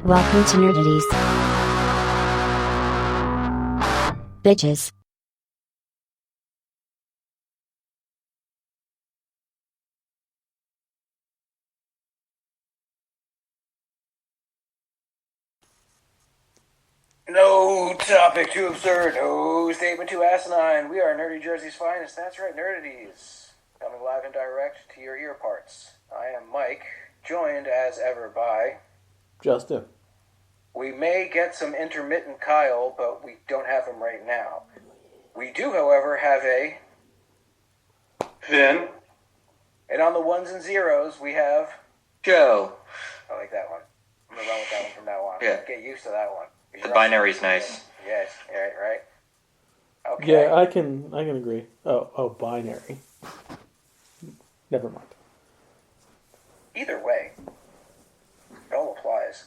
Welcome to Nerdities. Bitches. No topic too absurd, no statement too asinine. We are Nerdy Jersey's finest. That's right, Nerdities. Coming live and direct to your ear parts. I am Mike, joined as ever by Justin. We may get some intermittent Kyle, but we don't have him right now. We do, however, have a Finn. And on the ones and zeros, we have Joe. I like that one. I'm going to run with that one from now on. Yeah. Get used to that one. The binary's nice. Yes, right. Okay. Yeah, I can agree. Oh, binary. Never mind. Either way, it all applies.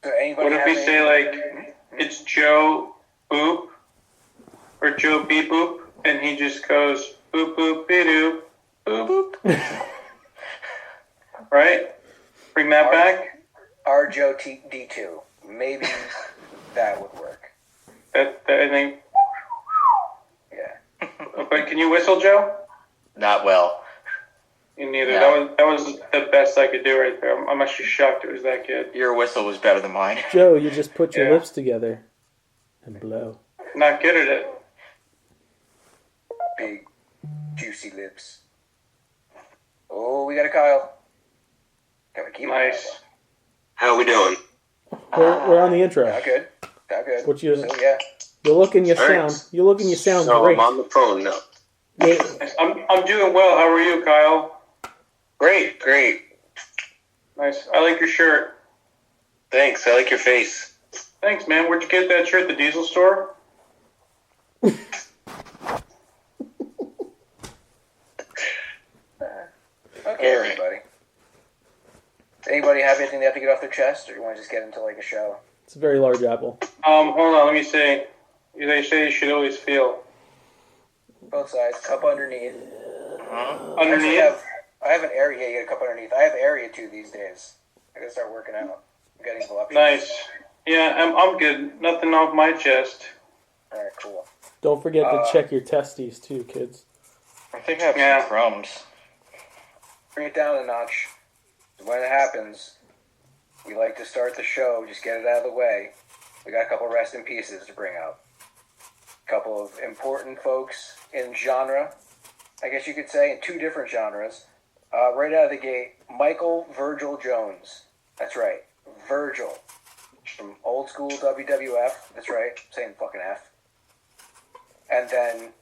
So anybody What if we say, like, it's Joe Boop or Joe Beep Boop, and he just goes boop boop be doo boop boop? Right? Bring that back? R Joe D2. Maybe that would work. That I think. Yeah. But can you whistle, Joe? Not well. You neither. No. That was the best I could do right there. I'm actually shocked it was that good. Your whistle was better than mine. Joe, you just put your lips together and blow. Not good at it. Big, juicy lips. Oh, we got a Kyle. Gotta keep Nice. How are we doing? We're on the intro. Not good. Not good. What you? So, yeah. You look and you Alright. sound. You look and you sound So great. I'm on the phone now. Yeah, I'm doing well. How are you, Kyle? Great. Nice. I like your shirt. Thanks. I like your face. Thanks, man. Where'd you get that shirt? The Diesel store? Okay, All right. everybody. Does anybody have anything they have to get off their chest, or you want to just get into like a show? it's a very large apple. Hold on. Let me say. They say you should always feel. Both sides. Cup underneath. Underneath? Actually, I have an area. Yeah, you get a cup underneath. I have area 2 these days. I gotta start working out. I'm getting voluptuous. Nice. Yeah, I'm good. Nothing off my chest. All right, cool. Don't forget to check your testes too, kids. I think I have Yeah. some crumbs. Bring it down a notch. When it happens, we like to start the show. Just get it out of the way. We got a couple rest in pieces to bring up. A couple of important folks in genre, I guess you could say, in 2 different genres. Right out of the gate, Michael Virgil Jones. That's right, Virgil. From old school WWF. That's right, I'm saying fucking F. And then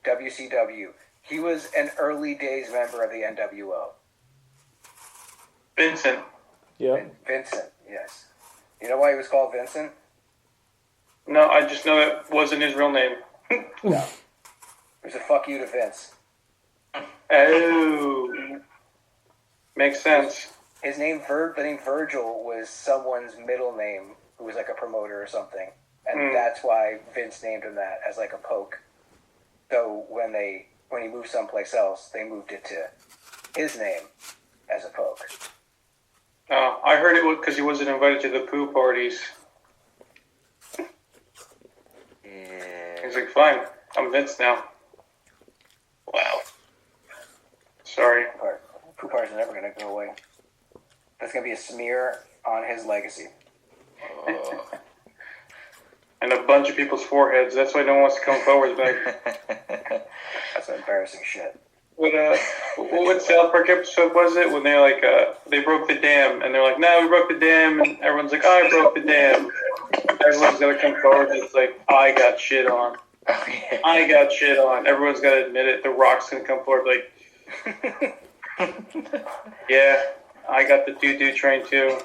WCW. He was an early days member of the NWO. Vincent. Yeah. Vincent, yes. You know why he was called Vincent? No, I just know it wasn't his real name. No. It was a fuck you to Vince. Oh. Makes sense. His name, the name Virgil, was someone's middle name who was like a promoter or something. And that's why Vince named him that, as like a poke. So when he moved someplace else, they moved it to his name as a poke. Oh, I heard it was because he wasn't invited to the poo parties. Yeah. He's like, fine, I'm Vince now. Wow. Sorry. Poo parties are never going to go away. That's going to be a smear on his legacy. And a bunch of people's foreheads. That's why no one wants to come forward. Like, That's embarrassing shit. what South Park episode was it when they're like, they broke the dam, and they're like, no, we broke the dam, and everyone's like, I broke the dam. Everyone's got to come forward, and it's like, I got shit on. Oh, yeah. I got shit on. Everyone's got to admit it. The Rock's going to come forward like, yeah, I got the doo-doo train too.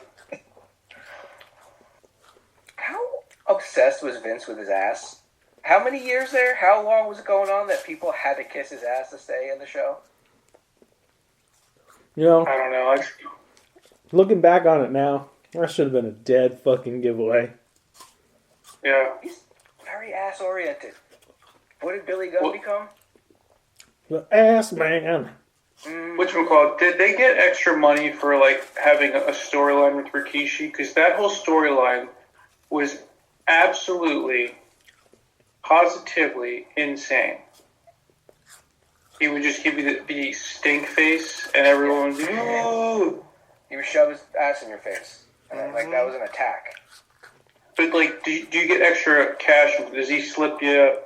How obsessed was Vince with his ass? How many years there? How long was it going on that people had to kiss his ass to stay in the show? You know, I don't know. looking back on it now, that should have been a dead fucking giveaway. Yeah. He's very ass-oriented. What did Billy Gunn become? The ass man. Whatchamacallit, did they get extra money for like having a storyline with Rikishi? Because that whole storyline was absolutely, positively insane. He would just give you the stink face, and everyone would be, ooh. He would shove his ass in your face. And like, that was an attack. But like, do you get extra cash? Does he slip you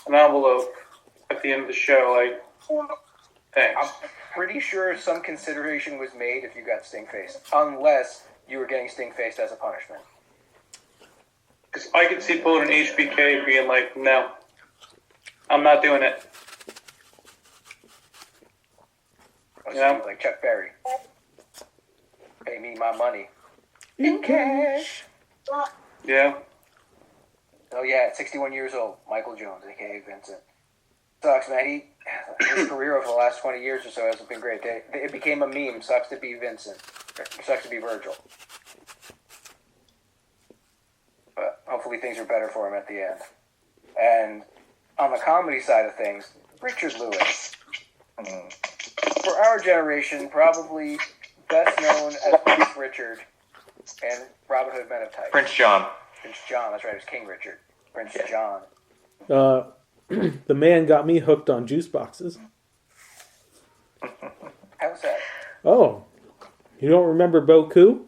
an envelope at the end of the show? Like, thanks. I'm pretty sure some consideration was made if you got stink-faced. Unless you were getting stink-faced as a punishment. Because I could see pulling an HBK and being like, no, I'm not doing it. Yeah. Like Chuck Berry. Pay me my money. In cash. Yeah. Oh yeah, at 61 years old, Michael Jones, a.k.a. Vincent. Sucks, man. His career over the last 20 years or so hasn't been great. It became a meme. Sucks to be Vincent. Sucks to be Virgil. But hopefully things are better for him at the end. And on the comedy side of things, Richard Lewis. For our generation, probably best known as Prince Richard and Robin Hood Men of Type. Prince John. Prince John, that's right, it was King Richard. Prince John. The man got me hooked on juice boxes. How's that? Oh, you don't remember Boku?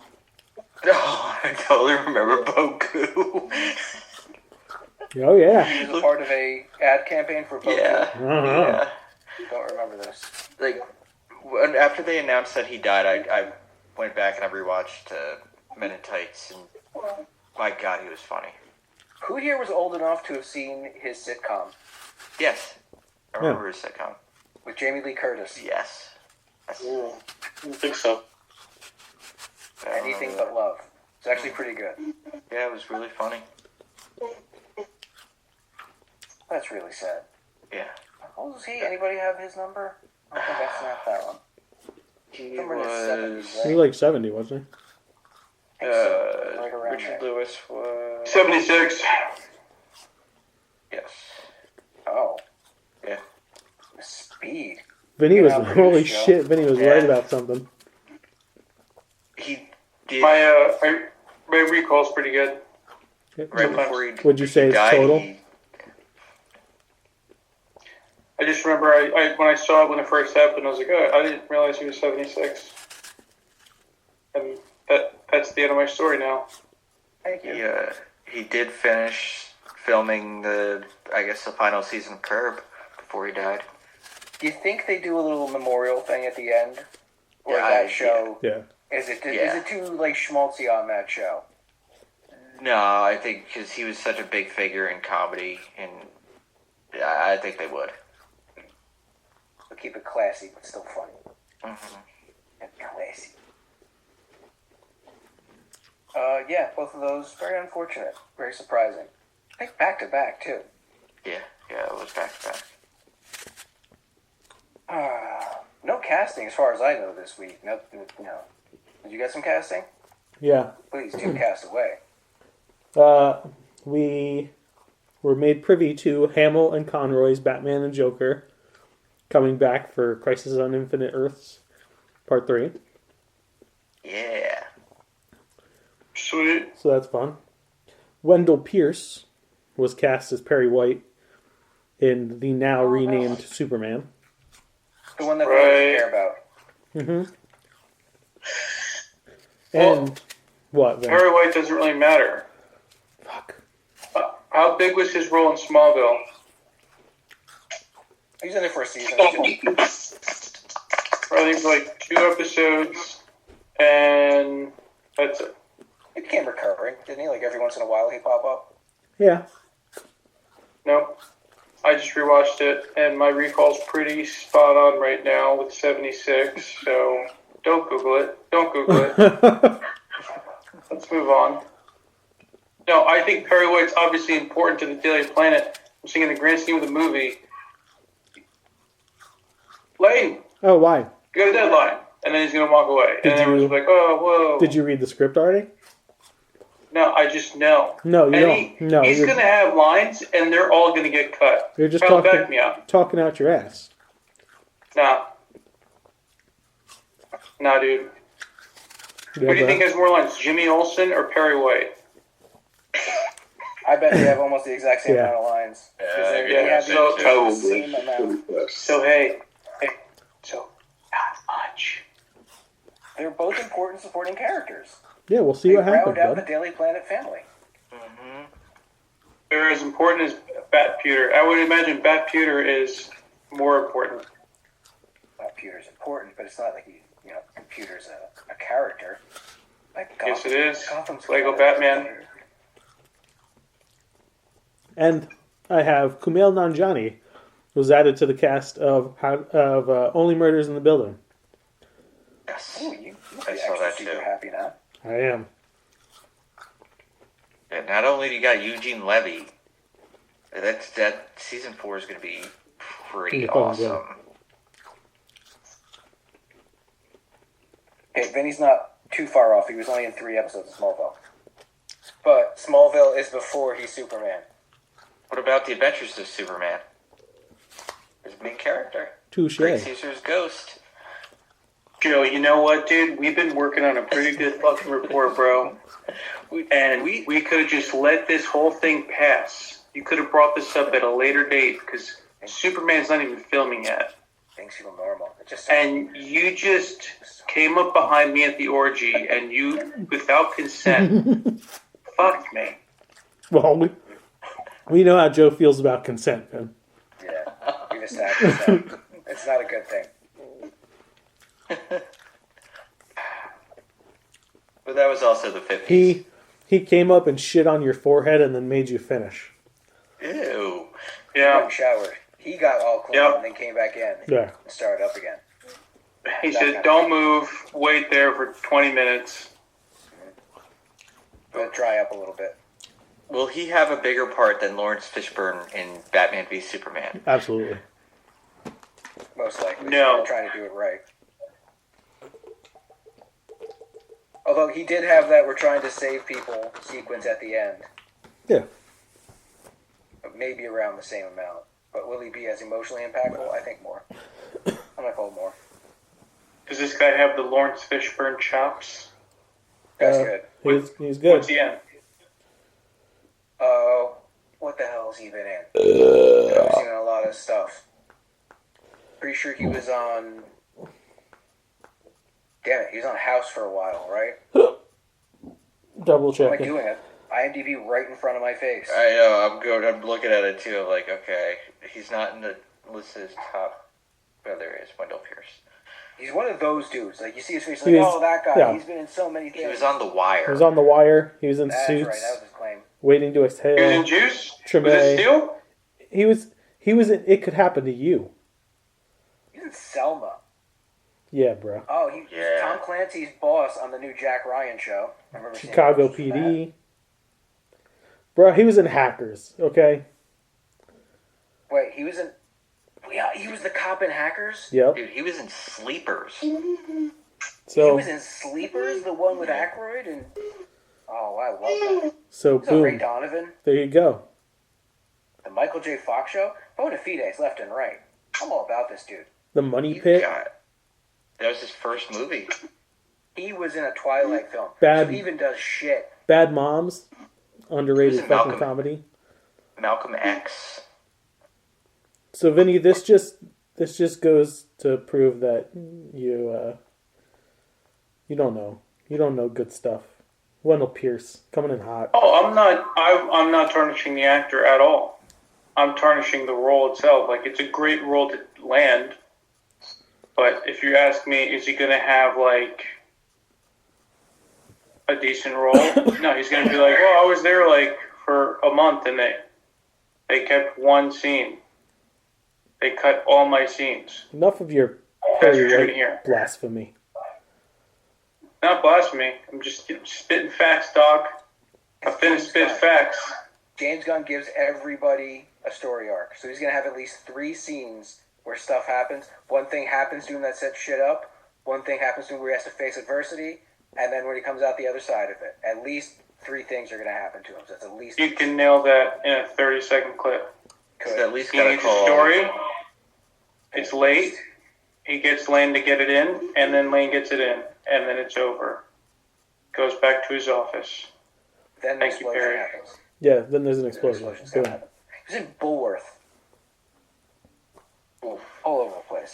Oh, I totally remember Boku. Oh yeah. He was a part of a ad campaign for Boku. Yeah. Uh-huh. Don't remember this. Like, after they announced that he died, I went back and I rewatched Men in Tights, and my God, he was funny. Who here was old enough to have seen his sitcom Yes. I remember his sitcom. with Jamie Lee Curtis? Yes. I don't think so. Anything But Love. It's actually pretty good. Yeah, it was really funny. That's really sad. Yeah. How old is he? Anybody have his number? I don't think I snapped that one. He Somewhere in the 70s, He right? was like 70, wasn't I think so. Right around Richard there. Lewis was... 76. Yes. Oh. Yeah. Speed. he? Vinny was, Yeah, I'm holy pretty sure. shit, Vinny was Yeah. right about something. He did... My recall's pretty good. right before he Would you say it's died, total? I just remember when I saw it when it first happened, I was like, oh, I didn't realize he was 76. And that's the end of my story now. Thank you. He did finish filming the final season of Curb before he died. Do you think they do a little memorial thing at the end? Or Yeah, that show? Yeah. Is it too like schmaltzy on that show? No, I think because he was such a big figure in comedy, and I think they would. They'll keep it classy, but still funny. Mm-hmm. And classy. Yeah, both of those very unfortunate, very surprising. I think back to back too. Yeah, it was back to back. No casting as far as I know this week. No. Did you get some casting? Yeah. Please do cast away. We were made privy to Hamill and Conroy's Batman and Joker coming back for Crisis on Infinite Earths Part 3. Yeah. Sweet. So that's fun. Wendell Pierce was cast as Perry White in the now renamed Superman. The one that we always care about. Mm-hmm. And what then? Perry White doesn't really matter. Fuck. How big was his role in Smallville? He's in it for a season or two. I think like 2 episodes, and that's it. He became recurring, didn't he? Like every once in a while he'd pop up. Yeah. Nope. I just rewatched it, and my recall's pretty spot on right now with 76, so don't Google it. Don't Google it. Let's move on. No, I think Perry White's obviously important to the Daily Planet. I'm saying in the grand scheme of the movie, Lane, Oh, why? you got a deadline. And then he's going to walk away. Did And everyone's you- like, oh, whoa. Did you read the script already? No, I just know. No, you And don't. No, he's you're- going to have lines, and they're all going to get cut. You're just Kyle, back me talking up. talking out your ass. No, Nah, dude. Yeah, Who do you bro. think has more lines, Jimmy Olsen or Perry White? I bet they have almost the exact same Yeah. amount of lines. They yeah, have so- the same amount. So, hey, so, not much. They're both important supporting characters. Yeah, we'll see They what happens, round out the bud. Daily Planet family. Mm-hmm. They're as important as Bat Pewter. I would imagine Bat Pewter is more important. Computer's important, but it's not like computer's a character. Like Yes, it is. Gotham's Lego got a Batman. computer. And I have Kumail Nanjiani, who's added to the cast of Only Murders in the Building. Yes. Ooh, you I be saw extra that super too. happy now. I am. And not only do you got Eugene Levy, that season 4 is going to be pretty Yeah, probably good. awesome. Okay, Vinny's not too far off. He was only in 3 episodes of Smallville. But Smallville is before he's Superman. What about the Adventures of Superman? His main character, Touche. Greg Caesar's ghost. Joe, you know what, dude? We've been working on a pretty good fucking report, bro. And we could have just let this whole thing pass. You could have brought this up at a later date because Superman's not even filming yet. Things feel normal. It just And you just came up behind me at the orgy and you, without consent, fucked me. Well, we know how Joe feels about consent, man. yeah, we've established that. It's not a good thing. But that was also the 50s. He came up and shit on your forehead and then made you finish. Ew. He Yeah. went and showered. He got all clean Yep. and then came back in Yeah. and started up again. He said, don't move, wait there for 20 minutes. Let it dry up a little bit. Will he have a bigger part than Lawrence Fishburne in Batman v Superman? Absolutely. Most likely. No. They're trying to do it right. Although he did have that "we're trying to save people" sequence at the end. Yeah. But maybe around the same amount. But will he be as emotionally impactful? I think more. I'm going to call more. Does this guy have the Lawrence Fishburne chops? That's good. He's good. What's he in? What the hell has he been in? I've seen a lot of stuff. Pretty sure he was on... Damn it, he was on House for a while, right? Double What am I checking. doing it? IMDb right in front of my face. I know, I'm looking at it too. I'm like, okay, he's not in the list of his top. Well, there is Wendell Pierce. He's one of those dudes. Like, you see his face, He like, was- oh, that guy. yeah. He's been in so many things. He was on The Wire. He was on The Wire. He was in That's Suits. right, that was his claim. Waiting to He was in Exhale. Juice? Treme. Was it Steel? He was in It Could Happen to You. He's in Selma. Yeah, bro. Oh, he's Yeah. Tom Clancy's boss on the new Jack Ryan show. I remember seeing Chicago pictures of that. PD. Bro, he was in Hackers, okay? Wait, he was in... Yeah, he was the cop in Hackers? Yep. Dude, he was in Sleepers. He So, was in Sleepers, the one with Aykroyd, and... Oh, I love that. so He's on Ray boom. Donovan, There you go. the Michael J. Fox show. Bona fides left and right. I'm all about this dude. The Money You Pit. got- That was his first movie. He was in a Twilight film. Bad- So he even does shit. Bad Moms. Underrated He was in fucking Malcolm. comedy. Malcolm X. So Vinny, this just goes to prove that you don't know good stuff. Wendell Pierce coming in hot. Oh, I'm not tarnishing the actor at all. I'm tarnishing the role itself. Like, it's a great role to land. But if you ask me, is he going to have, like, a decent role? No, he's going to be like, well, I was there, like, for a month, and they kept one scene. They cut all my scenes. Enough of your That's Perry what you're White going to hear. blasphemy. Not blasphemy. I'm just spitting facts, dog. I finished spit facts. James Gunn gives everybody a story arc. So he's going to have at least 3 scenes where stuff happens. One thing happens to him that sets shit up. One thing happens to him where he has to face adversity. And then when he comes out the other side of it, at least 3 things are going to happen to him. So it's at least... You can nail that in a 30-second clip. He's at least He got to needs a call. story. It's late. he gets Lane to get it in, and then Lane gets it in, and then it's over. Goes back to his office. Then the Thank you, explosion Perry. happens. Yeah, then there's an The explosion. explosion's gonna Boom. happen. He was in Bullworth. All over the place.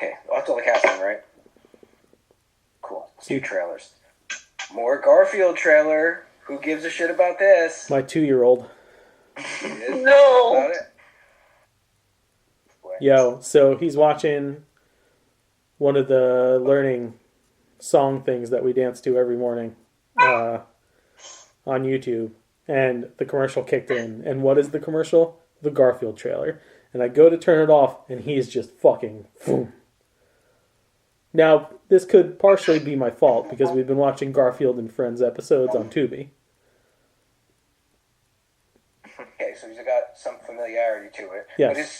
Okay, that's all the casting, right? Cool. Let's do trailers. More Garfield trailer. Who gives a shit about this? My 2-year-old. No. About it? Yo, so he's watching one of the learning song things that we dance to every morning on YouTube. And the commercial kicked in. And what is the commercial? The Garfield trailer. And I go to turn it off, and he's just fucking boom. Now, this could partially be my fault, because we've been watching Garfield and Friends episodes on Tubi. Okay, so he's got some familiarity to it. Yes. But as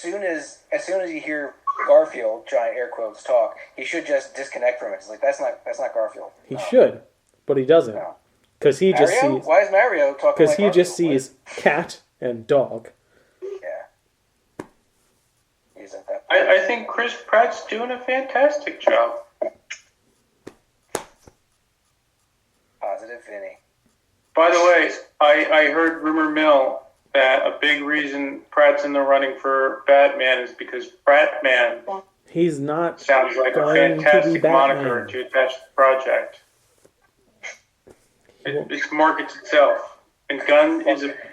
soon as you hear Garfield, giant air quotes, talk, he should just disconnect from it. It's like that's not Garfield. He No. should, but he doesn't. No. Because he just Mario? sees... Why is Mario talking Because like he just Garfield? sees cat and dog. Yeah. He's at that. I think Chris Pratt's doing a fantastic job. Positive Vinny. By the way, I heard rumor mill that a big reason Pratt's in the running for Batman is because Bratman He's not... sounds like a going to be fantastic Batman. moniker to attach to the project. It markets itself. And Gunn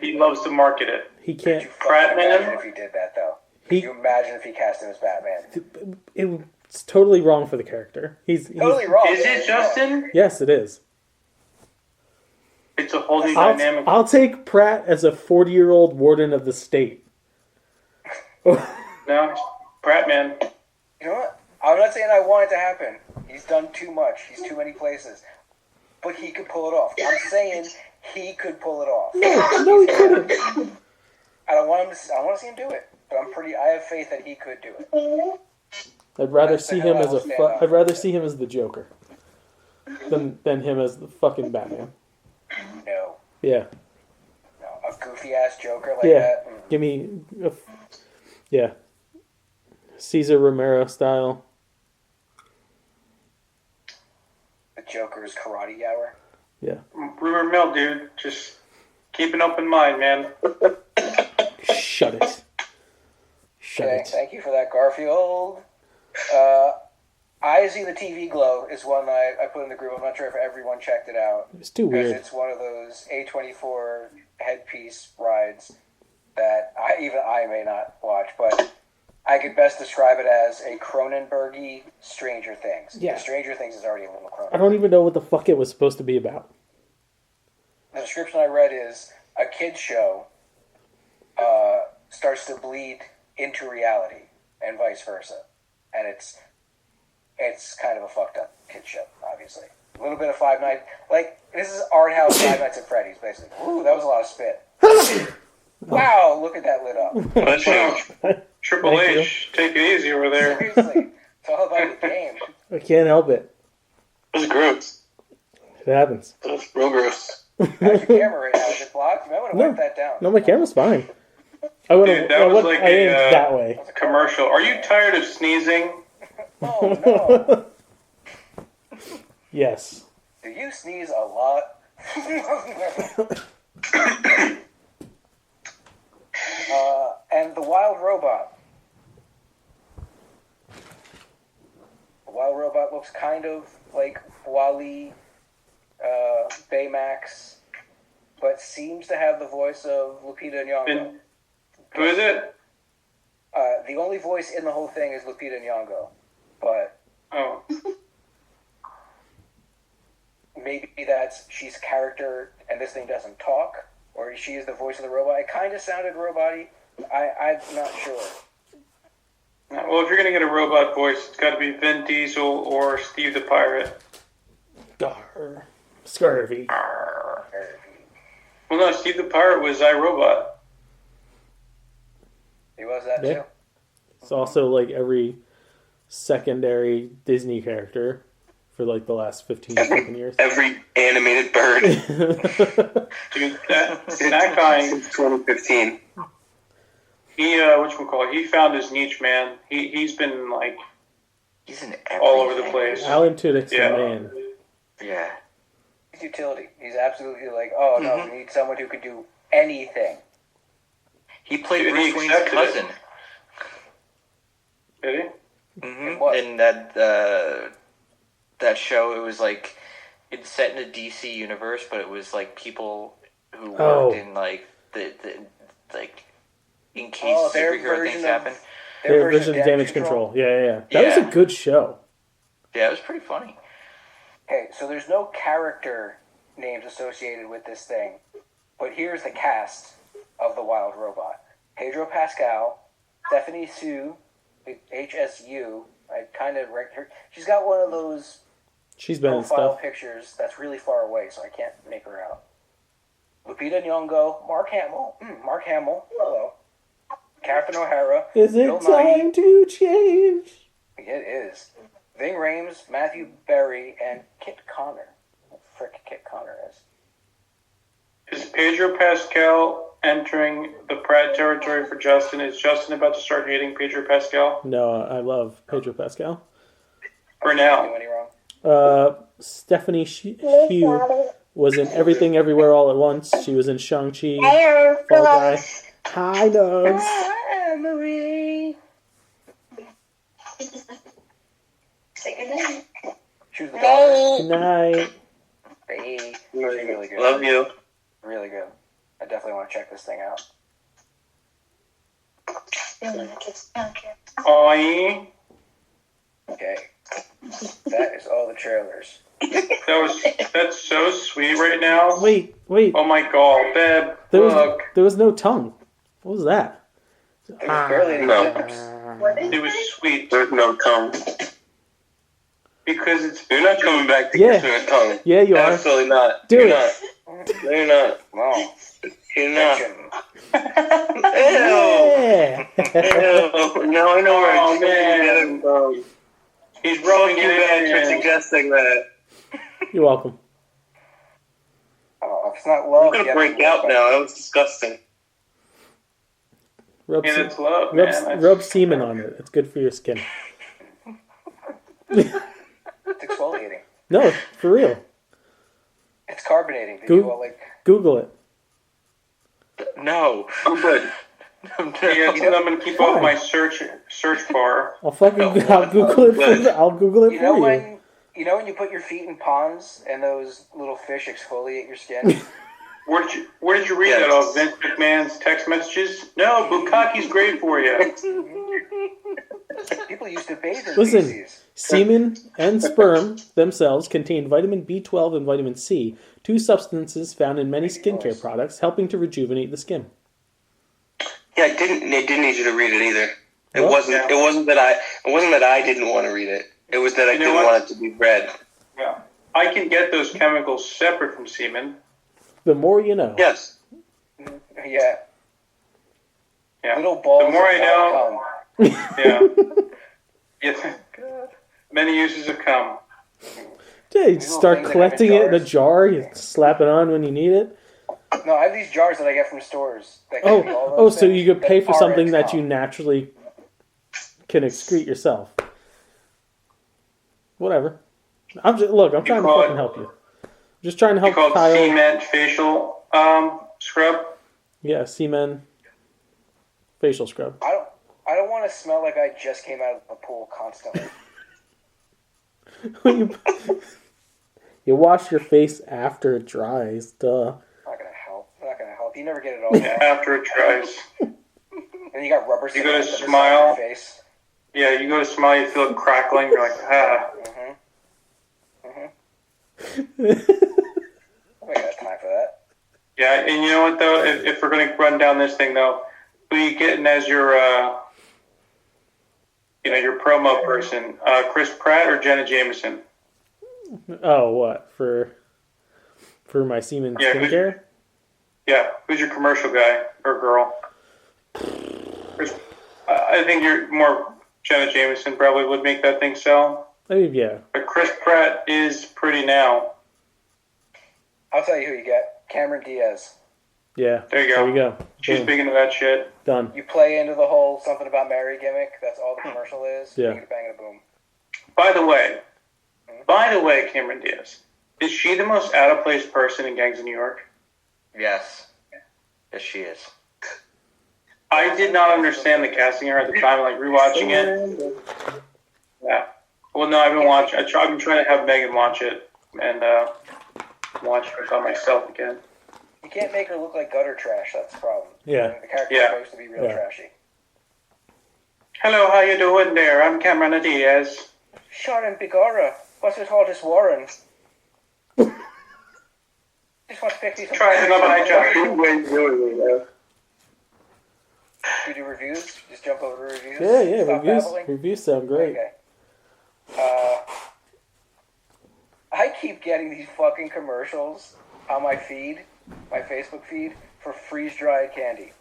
he loves to market it. He Could can't... you fucking Bratman? imagine if he did that, though? Could you imagine if he cast him as Batman? It's totally wrong for the character. He's Totally wrong. Is it, Justin? Yes, it is. It's a whole new dynamic. I'll take Pratt as a 40-year-old warden of the state. No, Bratman. You know what? I'm not saying I want it to happen. He's done too much. He's too many places. But he could pull it off. I'm saying he could pull it off. No, he couldn't. I don't want to see him do it. But I have faith that he could do it. I'd rather That's the see hell him I as will stand up. I'd rather see him as the Joker than him as the fucking Batman. No. Yeah. No. A goofy ass Joker like Yeah. that. Give me yeah. Cesar Romero style. The Joker's karate hour. Yeah. Rumor mill, dude. Just keep an open mind, man. Shut it. Shut Okay, it. thank you for that, Garfield. I See the TV Glow is one I put in the group. I'm not sure if everyone checked it out. It's too Because weird. it's one of those A24 headpiece rides that I may not watch, but I could best describe it as a Cronenberg-y Stranger Things. Yeah. Because Stranger Things is already a little Cronenberg. I don't even know what the fuck it was supposed to be about. The description I read is a kid's show starts to bleed into reality and vice versa. And it's kind of a fucked up kid show, obviously. A little bit of Five Nights. Like, this is art house Five Nights at Freddy's, basically. Ooh, that was a lot of spit. Wow, look at that lit up. That's huge. Triple Thank H, take it easy over there. Seriously. It's all about the game. I can't help it. That's gross. It happens. That's real gross. How's your camera right now? Is it blocked? You might want to wipe that down. No, my camera's fine. I would Dude, that was like I aimed a, that way. Commercial. Are you tired of sneezing? Oh, no. Yes. Do you sneeze a lot? And the Wild Robot. The Wild Robot looks kind of like Wall-E, Baymax, but seems to have the voice of Lupita Nyong'o. Who is it? The only voice in the whole thing is Lupita Nyong'o, but Oh. maybe she's a character and this thing doesn't talk, or she is the voice of the robot. It kind of sounded robot-y. I'm not sure. Well, if you're going to get a robot voice, it's got to be Vin Diesel or Steve the Pirate. Gar. Scurvy. Well, no, Steve the Pirate was iRobot. He was that Yeah. too. It's also like every secondary Disney character for like the last 15 fucking years. Every animated bird Dude, that guy, since 2015. He found his niche, man. He's been like He's in all over the everything. place. Alan Tudyk's Yeah. the man. Yeah. He's utility. He's absolutely like, oh no, Mhm. we need someone who can do anything. He played Dude, Bruce he Wayne's accepted it. cousin. In Mm-hmm. what? In that show, it was like it's set in a DC universe, but it was like people who worked Oh. in like the like in case Oh, their superhero version things of- happen. Their version of damage control. Yeah. That was a Yeah. good show. Yeah, it was pretty funny. Okay, so there's no character names associated with this thing, but here's the cast of the Wild Robot: Pedro Pascal, Stephanie Sue, HSU. I kind of wrecked her. She's got one of those She's been in profile stuff. pictures that's really far away, so I can't make her out. Lupita Nyong'o, Mark Hamill, hello. Catherine O'Hara. Is it Bill Nighy. time to change? It is. Ving Rhames, Matthew Berry, and Kit Connor. What the frick Kit Connor is? Is Pedro Pascal entering the Pratt territory for Justin? Is Justin about to start hating Pedro Pascal? No, I love Pedro Pascal. For Do now. any wrong? Stephanie Hugh was in Everything Everywhere All at Once. She was in Shang-Chi, Fall Guy. Hi, Nugs. Marie. Say good night. She was the daughter. Good night. Hey. She's really good. Love you. Really good. I definitely want to check this thing out. You want to kiss? I don't care. Oi. Okay. That is all the trailers. That's so sweet right now. Wait. Oh my god, Beb, There look. was no tongue. What was that? There was barely any No. clips. It was sweet There's no tongue. because it's You're not coming back to Yeah. kiss me with tongue. Yeah, you are. Absolutely not. Do you're it. Not. No, you're not. Wow. You're not. Mention. Yeah. Ew. Now I know where Oh, I'm man. getting from. he's Fuck rubbing you it guys for in. suggesting that. You're welcome. Oh, if it's not love, I'm gonna you have break to out look now. That was disgusting. Rub, And se- it's love, rub, man. rub semen on it. It's good for your skin. It's exfoliating. No, for real. It's carbonating. Did Go- you all like? Google it. No. I'm good. Yeah, so I'm gonna keep off my search bar. I'll fucking I'll Google it for you. I'll Google it You know for you. when? You know when you put your feet in ponds and those little fish exfoliate your skin? Where did you read Yes. that off Vince McMahon's text messages? No, Bukkake's great for you. People used to bathe in Listen. feces. Semen and sperm themselves contain vitamin B12 and vitamin C, two substances found in many skincare products, helping to rejuvenate the skin. Yeah, I didn't need you to read it either. It Well, wasn't. It wasn't that I didn't want to read it. It was that I You know didn't what? want it to be read. Yeah. I can get those chemicals separate from semen. The more you know. Yes. Yeah. Yeah. Little balls. The more I of know. cum. Yeah. Yeah. Many uses have come. Yeah, you These little start things that collecting come it in in a jar, you slap it on when you need it. No, I have these jars that I get from stores. That give me all Oh, those so things you could pay for are something that cum. you naturally can excrete yourself. Whatever. I'm trying to call fucking it- help you. I'm just trying to You help call it Kyle. cement facial scrub. Yeah, semen facial scrub. I don't want to smell like I just came out of the pool constantly. you, you wash your face after it dries. Duh. Not gonna help. Not gonna help. You never get it all Yeah, out. after it dries. And you got rubber You cement gotta on the side of smile. your face. Yeah, you go to smile, you feel it crackling. You're like, ah. I don't got time for that. Yeah, and you know what though? If we're gonna run down this thing though, who you getting as your your promo person? Chris Pratt or Jenna Jameson? Oh, what? For my semen Yeah, skincare? Yeah, who's your commercial guy or girl? I think you're more Jenna Jameson probably would make that thing sell. I mean, yeah. But Chris Pratt is pretty now. I'll tell you who you get. Cameron Diaz. Yeah. There you go. There you go. She's Boom. big into that shit. Done. You play into the whole something about Mary gimmick. That's all the commercial is. Yeah. You get a bang and a boom. By the way, Cameron Diaz, is she the most out of place person in Gangs of New York? Yes. Yes, she is. I did not understand the casting of her at the time, like rewatching it. Yeah. Well, no, I've been watching. I've been trying to have Megan watch it and watch it by myself again. You can't make her look like gutter trash. That's the problem. Yeah. The character is supposed to be real trashy. Hello, how you doing there? I'm Cameron Diaz. Sharon Bigora. What's his hottest Warren? Just want to pick these. Try another eye job. Do you do reviews? Just jump over to reviews? Yeah. Stop Reviews. babbling? Reviews sound great. Okay. I keep getting these fucking commercials on my feed, my Facebook feed, for freeze-dried candy.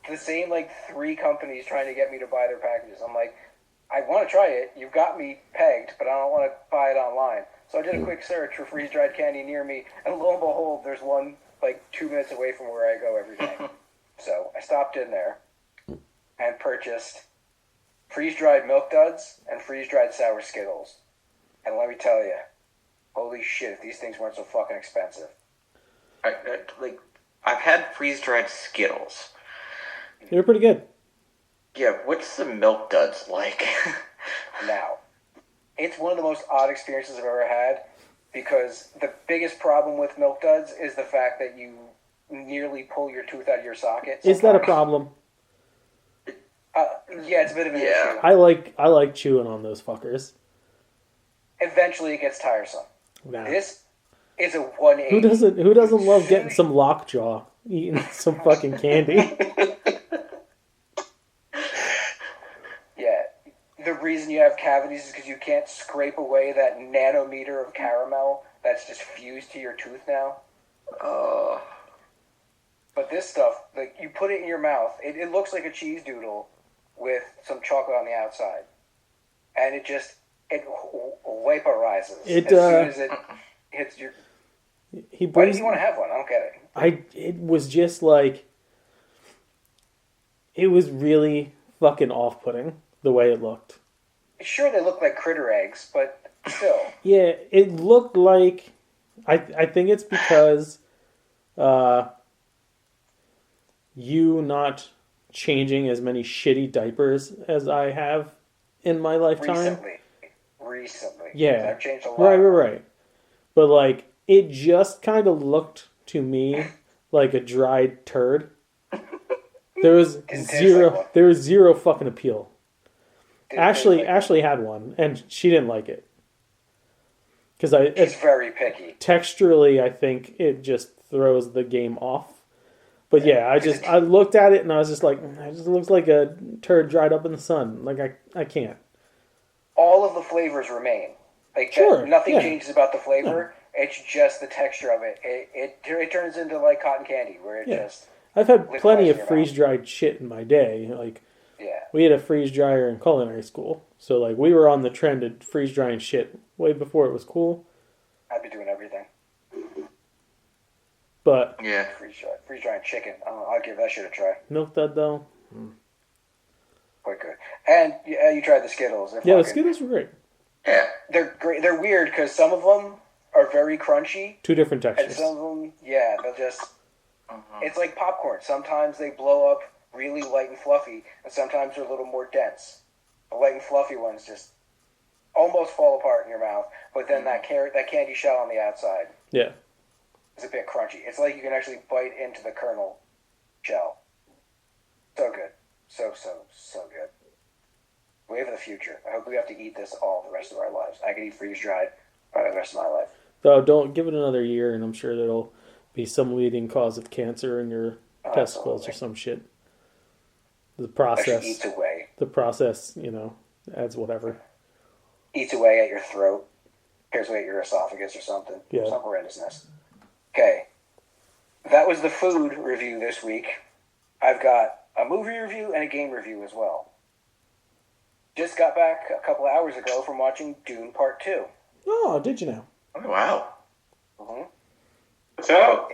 The same, 3 companies trying to get me to buy their packages. I'm like, I want to try it. You've got me pegged, but I don't want to buy it online. So I did a quick search for freeze-dried candy near me, and lo and behold, there's one 2 minutes away from where I go every day. So I stopped in there and purchased freeze-dried Milk Duds and freeze-dried Sour Skittles. And let me tell you, holy shit, if these things weren't so fucking expensive. I've had freeze-dried Skittles. They were pretty good. Yeah, what's the Milk Duds like? Now, it's one of the most odd experiences I've ever had, because the biggest problem with Milk Duds is the fact that you nearly pull your tooth out of your socket. Is that a problem? Yeah, it's a bit of an issue. I like chewing on those fuckers. Eventually, it gets tiresome. Nah. This is a 180. Who doesn't love getting some lockjaw, eating some fucking candy? Yeah. The reason you have cavities is because you can't scrape away that nanometer of caramel that's just fused to your tooth now. But this stuff, you put it in your mouth, it looks like a cheese doodle with some chocolate on the outside. And it vaporizes as soon as it hits your... Why do you want to have one? I don't get it. It was just it was really fucking off-putting the way it looked. Sure, they look like critter eggs, but still. Yeah, it looked like... I think it's because you not changing as many shitty diapers as I have in my lifetime. Recently. Yeah. I've changed a lot. Right. But it just kind of looked to me like a dried turd. There was zero fucking appeal. Ashley had one, and she didn't like it. Because She's very picky. Texturally, I think it just throws the game off. But yeah, I looked at it and I was just like, it just looks like a turd dried up in the sun. I can't. All of the flavors remain. Sure, nothing changes about the flavor. Yeah. It's just the texture of it. It turns into like cotton candy, where it just... I've had plenty of freeze-dried shit in my day. We had a freeze dryer in culinary school, so we were on the trend of freeze drying shit way before it was cool. I'd be doing everything. But yeah, freeze drying chicken. I'll give that shit a try. Milk Dud though, quite good. And you tried the Skittles. The Skittles were great. Yeah, they're great. They're weird because some of them are very crunchy. 2 different textures. And some of them, they'll just. It's like popcorn. Sometimes they blow up really light and fluffy, and sometimes they're a little more dense. The light and fluffy ones just almost fall apart in your mouth, but then that candy shell on the outside is a bit crunchy. It's like you can actually bite into the kernel shell. So good. So good. Wave of the future. I hope we have to eat this all the rest of our lives. I could eat freeze-dried for the rest of my life. Though, don't give it another year, and I'm sure that'll be some leading cause of cancer in your testicles or some shit. The process eats away. The process, adds whatever. Eats away at your throat. Tears away at your esophagus or something. Yeah. Some horrendousness. Okay. That was the food review this week. I've got a movie review and a game review as well. Just got back a couple hours ago from watching Dune Part 2. Oh, did you now? Oh, wow. Mm-hmm. What's up?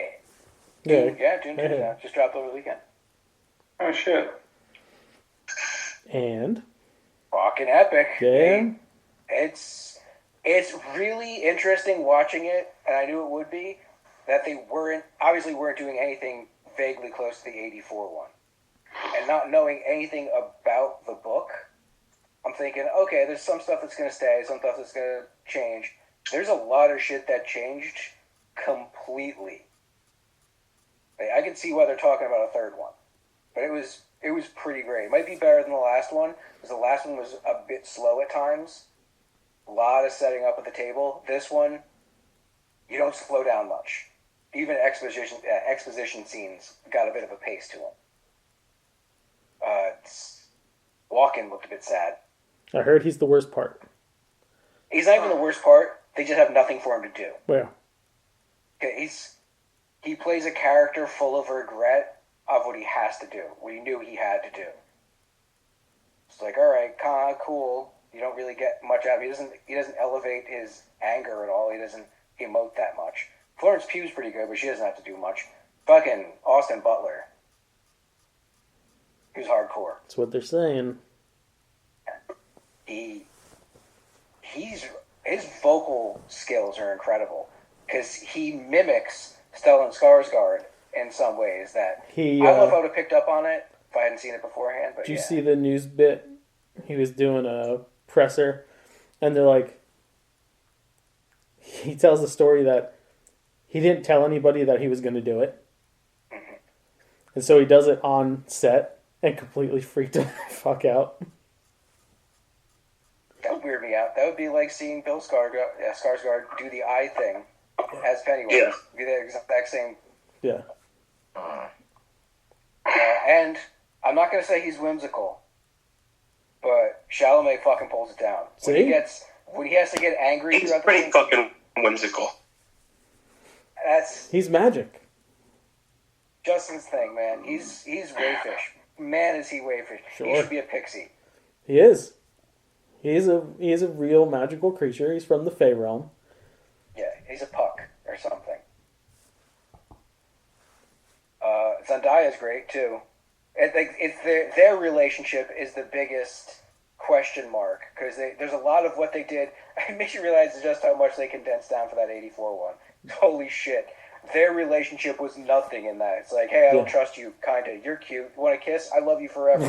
Yeah. Dune 2 is out. Just dropped over the weekend. Oh shit. And Fucking epic. yeah, It's really interesting watching it, and I knew it would be, that they weren't doing anything vaguely close to the 84 one. And not knowing anything about the book, I'm thinking, okay, there's some stuff that's going to stay, some stuff that's going to change. There's a lot of shit that changed completely. I can see why they're talking about a third one. But it was pretty great. It might be better than the last one, because the last one was a bit slow at times. A lot of setting up at the table. This one, you don't slow down much. Even exposition scenes got a bit of a pace to them. Walken looked a bit sad. I heard he's the worst part. He's not even the worst part. They just have nothing for him to do. Yeah. He plays a character full of regret of what he has to do, what he knew he had to do. It's like, all right, cool. You don't really get much out of it. He doesn't elevate his anger at all. He doesn't emote that much. Florence Pugh's pretty good, but she doesn't have to do much. Fucking Austin Butler. He was hardcore. That's what they're saying. His vocal skills are incredible because he mimics Stellan Skarsgård in some ways that I don't know if I would have picked up on it if I hadn't seen it beforehand. But did you see the news bit? He was doing a presser, and they're like, he tells the story that he didn't tell anybody that he was going to do it, and so he does it on set and completely freaked the fuck out. That would weird me out. That would be like seeing Bill Skarsgård do the eye thing as Pennywise. Yeah. Be the exact same. Yeah. And I'm not going to say he's whimsical, but Chalamet fucking pulls it down. When he has to get angry He's throughout the pretty thing, fucking whimsical. He's magic. Justin's thing, man. He's wayfish. Man, is he wayfish. Sure. He should be a pixie. He is. He is a real magical creature. He's from the Fey realm. Yeah, he's a puck or something. Zendaya's great too. It's their relationship is the biggest question mark because there's a lot of what they did. It makes you realize just how much they condensed down for that 84 one. Holy shit. Their relationship was nothing in that. It's like, hey, I don't trust you, kinda. You're cute. You want a kiss? I love you forever.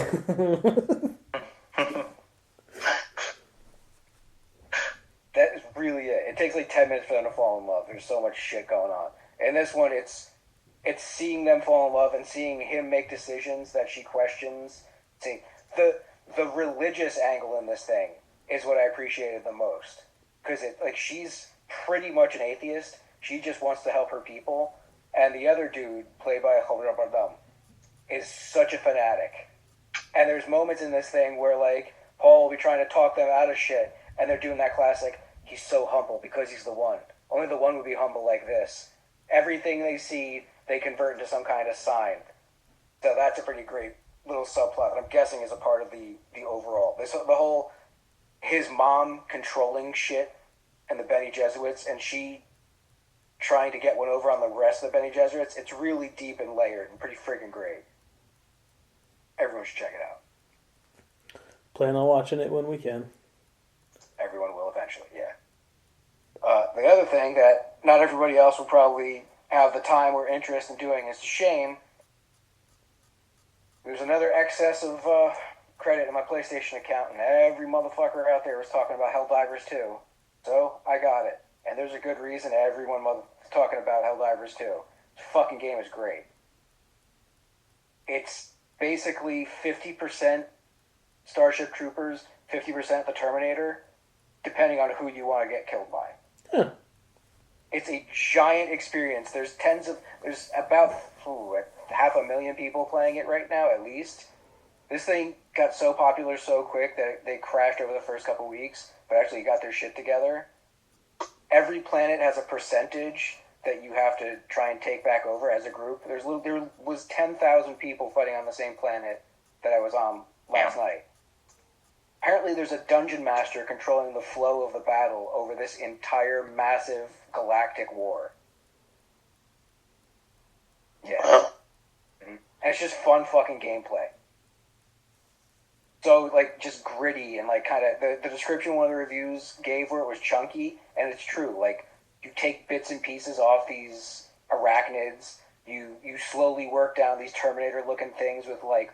That is really it. It takes like 10 minutes for them to fall in love. There's so much shit going on. In this one, it's seeing them fall in love and seeing him make decisions that she questions. See, the religious angle in this thing is what I appreciated the most. Because she's pretty much an atheist. She just wants to help her people. And the other dude, played by Javier Bardem, is such a fanatic. And there's moments in this thing where, like, Paul will be trying to talk them out of shit, and they're doing that classic, he's so humble because he's the one. Only the one would be humble like this. Everything they see, they convert into some kind of sign. So that's a pretty great little subplot that I'm guessing is a part of the overall. The whole, his mom controlling shit and the Bene Gesserits, and she trying to get one over on the rest of the Bene Gesserits, it's really deep and layered and pretty freaking great. Everyone should check it out. Plan on watching it when we can. Everyone will eventually, yeah. The other thing that not everybody else will probably have the time or interest in doing is a shame. There's another excess of credit in my PlayStation account, and every motherfucker out there was talking about Helldivers 2. So, I got it. And there's a good reason everyone is talking about Helldivers 2. This fucking game is great. It's basically 50% Starship Troopers, 50% the Terminator, depending on who you want to get killed by. Huh. It's a giant experience. There's about 500,000 people playing it right now, at least. This thing got so popular so quick that they crashed over the first couple weeks, but actually got their shit together. Every planet has a percentage that you have to try and take back over as a group. There was 10,000 people fighting on the same planet that I was on last night. Apparently there's a dungeon master controlling the flow of the battle over this entire massive galactic war. Yeah. Wow. And it's just fun fucking gameplay. So, like, just gritty and, like, kind of... The description one of the reviews gave where it was chunky, and it's true. Like, you take bits and pieces off these arachnids, you slowly work down these Terminator-looking things with, like,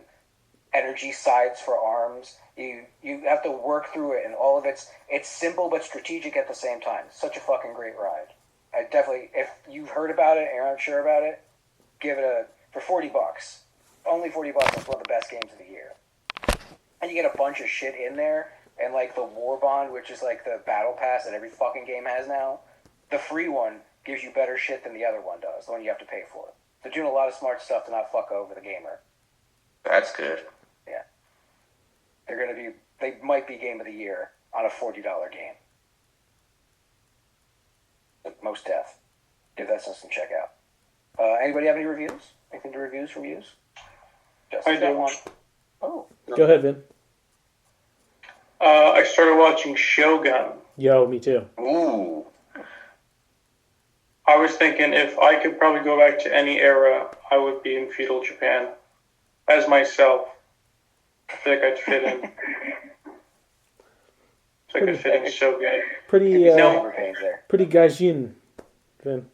energy sides for arms. You have to work through it, and all of it's simple but strategic at the same time. It's such a fucking great ride. I definitely... If you've heard about it and aren't sure about it, give it a... For $40. Only $40 is one of the best games of the year. And you get a bunch of shit in there, and like the War Bond, which is like the battle pass that every fucking game has now, the free one gives you better shit than the other one does, the one you have to pay for. They're doing a lot of smart stuff to not fuck over the gamer. That's good. Yeah. They might be game of the year on a $40 game. Most def. Give that some check out. Anybody have any reviews? Anything to reviews from yous? I do. One. Oh. Go ahead, Vin. I started watching Shogun. Yo, me too. Ooh. I was thinking if I could probably go back to any era, I would be in feudal Japan. As myself. I feel like I'd fit in. I feel like I'd fit in so good. Pretty gaijin, Vin.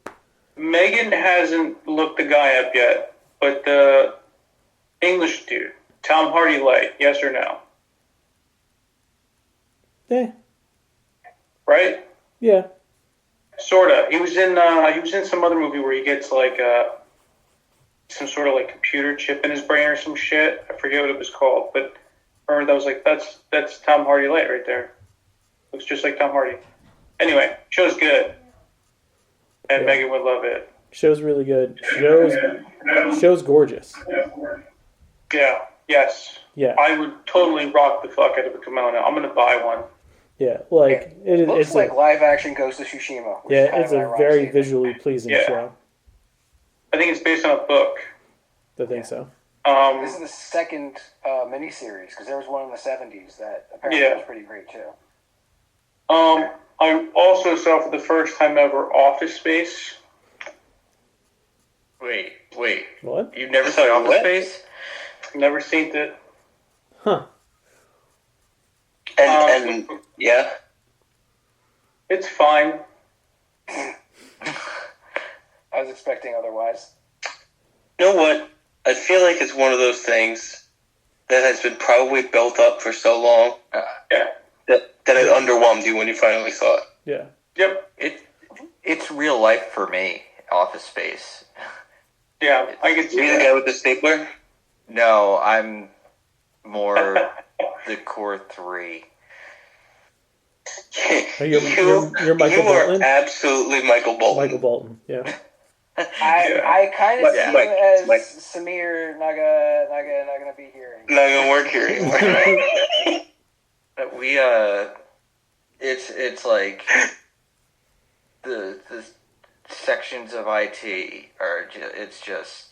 Megan hasn't looked the guy up yet, but the English dude, Tom Hardy light, yes or no? Eh, Right? yeah. Sorta. He was in some other movie where he gets like some sort of like computer chip in his brain or some shit. I forget what it was called, but I remember that was like that's Tom Hardy light right there. Looks just like Tom Hardy. Anyway, show's good, and Yeah. Megan would love it. Show's really good. Show's gorgeous. Yeah. Yes. Yeah, I would totally rock the fuck out of a kimono. I'm gonna buy one. yeah. Like It looks it's like a, live action Ghost of Tsushima. Which is yeah, kind it's of a ironic very statement. visually pleasing Yeah. show. I think it's based on a book. I think so. This is the second miniseries because there was one in the 70s that apparently Yeah. was pretty great too. I also saw for the first time ever Office Space. Wait. What? You've never seen Sorry, Office what? Space? Never seen it. Huh? And yeah. It's fine. I was expecting otherwise. You know what? I feel like it's one of those things that has been probably built up for so long Yeah. that it underwhelmed you when you finally saw it. Yeah. Yep. It's real life for me, Office Space. Yeah, I can see You the that. guy with the stapler? No, I'm more the core 3. You're Michael you are Bolton? absolutely Michael Bolton. Michael Bolton. Yeah. I kind of Yeah. see Mike, him as Mike. Samir not gonna be here. Not gonna work here anymore. We it's like the sections of IT are it's just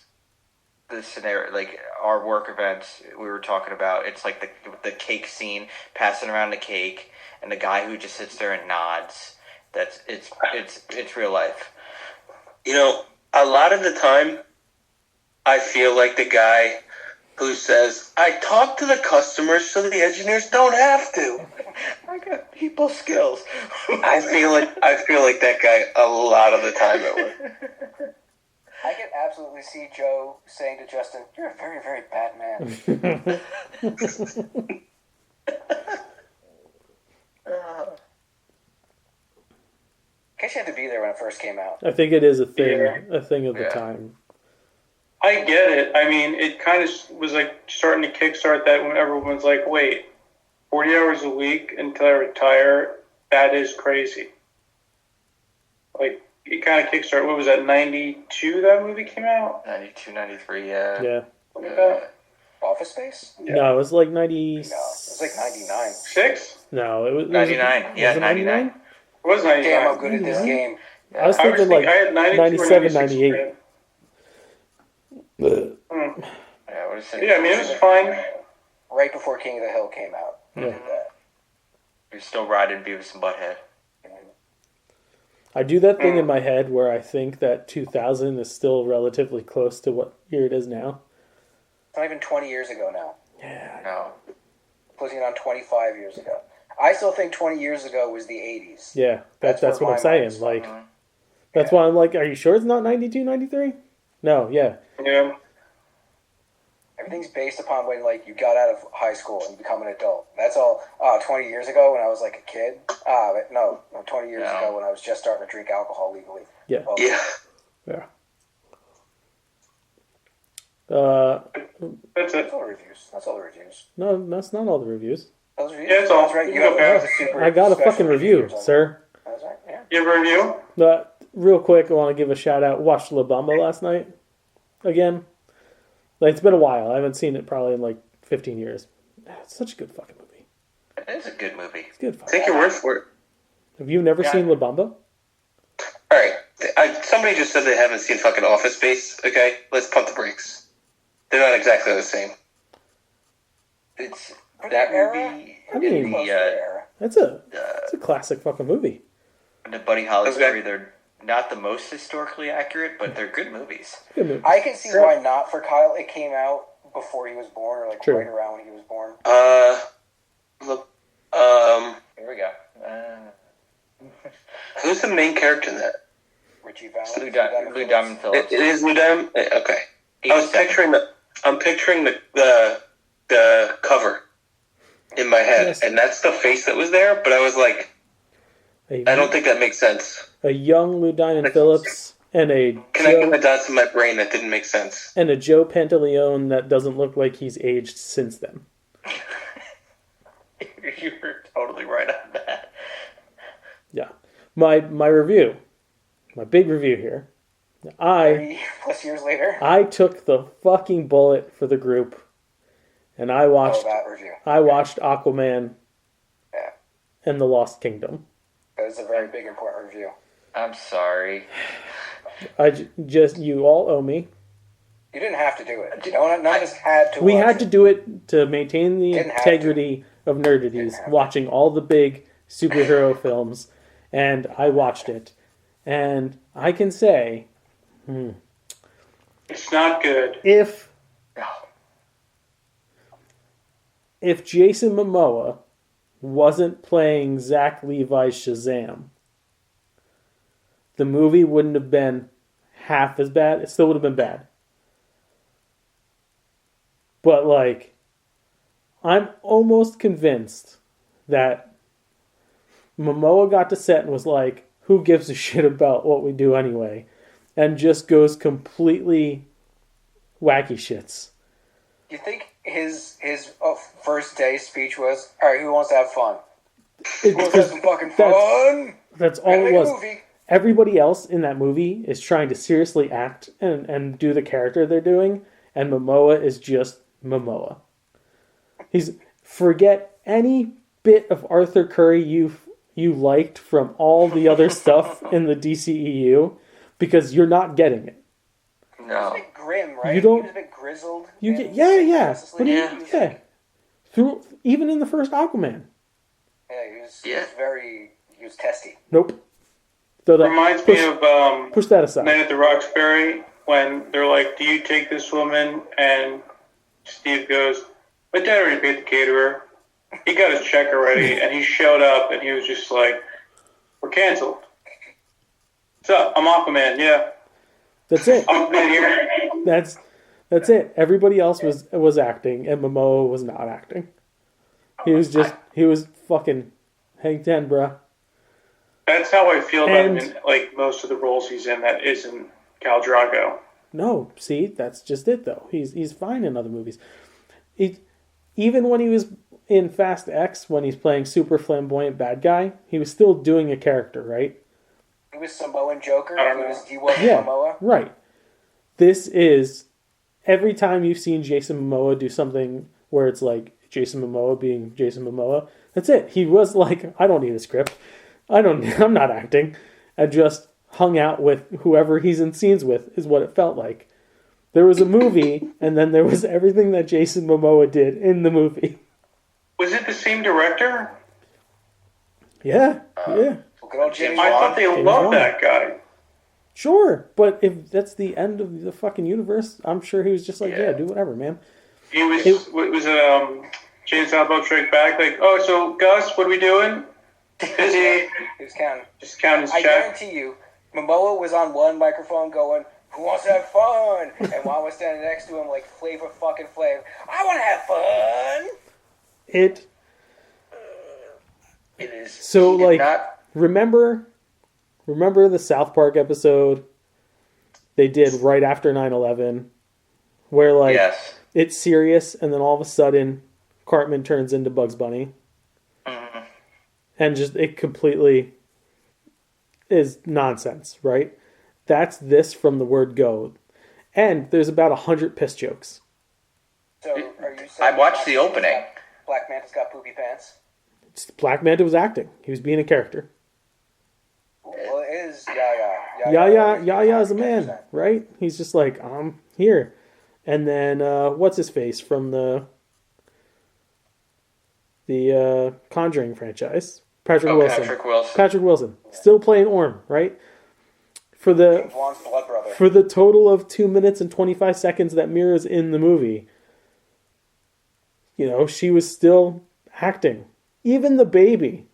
the scenario, like our work events we were talking about. It's like the cake scene, passing around the cake, and the guy who just sits there and nods. It's real life. You know, a lot of the time, I feel like the guy who says, I talk to the customers so the engineers don't have to. I got people skills. I feel like that guy a lot of the time at work. I can absolutely see Joe saying to Justin, "You're a very, very bad man." I guess you had to be there when it first came out. I think it is a thing. Yeah. A thing of the Yeah. time. I get it. I mean, it kind of was like starting to kickstart that when everyone's like, wait, 40 hours a week until I retire? That is crazy. Like, it kind of kickstarted. What was that, 92 that movie came out? 92, 93, yeah. Yeah. Something like that? Office Space? Yeah. No, it was like 90. No, it was like 99. 6? No, it was 99. Was Yeah, it 99. It was 99. Damn, I'm good at this game. I was thinking like I had 92 or 97, 96. 98. Mm. Yeah, what is it? Yeah, I mean, it was fine. Right before King of the Hill came out. Yeah. You're still riding Beavis and Butthead. I do that thing in my head where I think that 2000 is still relatively close to what year it is now. It's not even 20 years ago now. Yeah. No. Closing on 25 years ago. I still think 20 years ago was the 80s. Yeah, that's where what my I'm saying. mind's Like, Mhm. that's why I'm like, are you sure it's not 92, 93? No, yeah. Yeah. Everything's based upon when, like, you got out of high school and become an adult. That's all. 20 years ago when I was, like, a kid. But no, 20 years No. ago when I was just starting to drink alcohol legally. Yeah. Oh, Yeah. Yeah. That's it. That's all the reviews. That's all the reviews. No, that's not all the reviews. Those reviews? Yeah, that's all. That's right. You You can have go back. the super I got a special fucking review, reviews on sir. That's right, yeah. You have a review? Real quick, I want to give a shout out. Watched La Bamba last night. Again. Like, it's been a while. I haven't seen it probably in like 15 years. It's such a good fucking movie. It's a good movie. It's good. Take your word for it. Have you never Yeah. seen La Bamba? All right. Somebody just said they haven't seen fucking Office Space. Okay, let's pump the brakes. They're not exactly the same. It's For that the era? movie. I mean- Close to the era. It's a classic fucking movie. The Buddy Holly Okay. story. They're not the most historically accurate, but they're good movies. Good movie. I can see why not for Kyle. It came out before he was born, or like True. right around when he was born. Look, Here we go. who's the main character in that? Richie Valens. Blue Diamond Phillips. It is Ludam. Okay. I was 87. picturing I'm picturing the cover in my head, Yes. and that's the face that was there. But I was like, A, I don't think that makes sense. a young Lou Diamond Phillips and a Connecting the Joe, dots in my brain, that didn't make sense. and a Joe Pantaleone that doesn't look like he's aged since then. You're totally right on that. Yeah. My review. My big review here. I 30+ years later. I took the fucking bullet for the group, and I watched that review. Aquaman Yeah. and the Lost Kingdom. That is a very big, important review. I'm sorry. Just you all owe me. You didn't have to do it. No one just had to. We watch had it. to do it to maintain the Didn't have to. integrity of Nerdities, Didn't have to. watching all the big superhero films, and I watched it, and I can say, It's not good. if No. Jason Momoa wasn't playing Zach Levi's Shazam, the movie wouldn't have been half as bad. It still would have been bad. But, like, I'm almost convinced that Momoa got to set and was like, who gives a shit about what we do anyway? And just goes completely wacky shits. You think his first day speech was, "All right, who wants to have fun? Who wants to have some fucking fun? That's We're all gonna it make a was. movie." Everybody else in that movie is trying to seriously act and do the character they're doing, and Momoa is just Momoa. Forget any bit of Arthur Curry you liked from all the other stuff in the DCEU, because you're not getting it. He was No. a bit grim, right? You don't- He was a bit grizzled. You in get yeah, Justice but League. Yeah. He was yeah. Through even in the first Aquaman, he was testy. nope. So that Reminds me of push that aside. Night at the Roxbury when they're like, "Do you take this woman?" And Steve goes, "My dad already paid the caterer. He got his check already, and he showed up, and he was just like, we're canceled. What's up? I'm Aquaman. Yeah, That's it. I'm in here." That's it. Everybody else was acting, and Momoa was not acting. He was fucking hang ten, bruh. That's how I feel about him And- in like most of the roles he's in that isn't Khal Drago. No, see, that's just it though. He's fine in other movies. Even when he was in Fast X, when he's playing super flamboyant bad guy, he was still doing a character, right? He was Samoan Joker. I don't know. He was Yeah, Momoa. right. This is every time you've seen Jason Momoa do something where it's like Jason Momoa being Jason Momoa. That's it. He was like, I don't need a script. I'm not acting. I just hung out with whoever he's in scenes with is what it felt like. There was a movie, and then there was everything that Jason Momoa did in the movie. Was it the same director? Yeah. Well, good old James I thought Wan. they James loved Wan. that guy. Sure, but if that's the end of the fucking universe, I'm sure he was just like, Yeah. yeah do whatever, man. He was, James Albo Strike Back, like, oh, so Gus, what are we doing? Busy. He was counting. Just counting his I check. guarantee you, Momoa was on one microphone going, "Who wants to have fun?" And Juan was standing next to him like Flavor fucking Flav. I want to have fun. It It is. So, he did like, not, remember the South Park episode they did right after 9/11 where like yes. it's serious and then all of a sudden Cartman turns into Bugs Bunny Mhm. and just it completely is nonsense, right? That's this from the word go. And there's about 100 piss jokes. So, are you saying I watched the opening. Black Manta's got poopy pants? Black Manta was acting. He was being a character. Well, it is Yaya. Yaya is a man, 100%. right? He's just like, I'm here. And then, what's his face from the Conjuring franchise? Patrick Wilson. Patrick Wilson. Patrick Wilson. Still playing Orm, right? For the James Wan's blood brother. for the total of 2 minutes and 25 seconds that Mira's in the movie, you know, she was still acting. Even the baby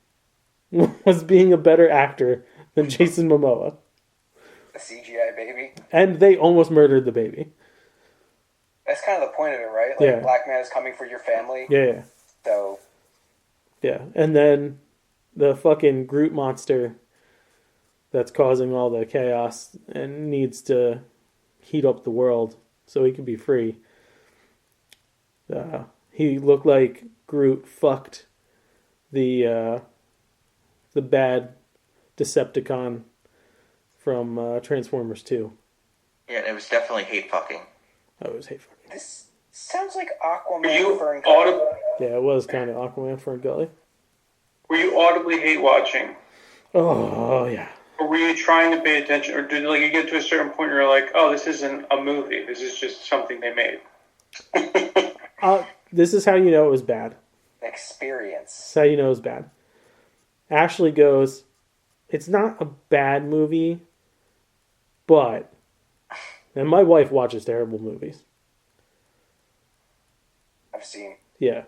was being a better actor than Jason Momoa. The CGI baby. And they almost murdered the baby. That's kind of the point of it, right? Like, Yeah. Black Man is coming for your family. Yeah. So, Yeah. And then the fucking Groot monster that's causing all the chaos and needs to heat up the world so he can be free. He looked like Groot fucked the bad Decepticon from Transformers 2. Yeah, it was definitely hate fucking. Oh, it was hate fucking. this sounds like Were Aquaman you for Yeah, it was kind of Aquaman for a gully. Were you audibly hate watching? Oh, yeah. Or were you trying to pay attention? Or did like you get to a certain point where you're like, oh, this isn't a movie. This is just something they made. This is how you know it was bad. experience. This is how you know it was bad. Ashley goes, it's not a bad movie, but... And my wife watches terrible movies. I've seen. Yeah.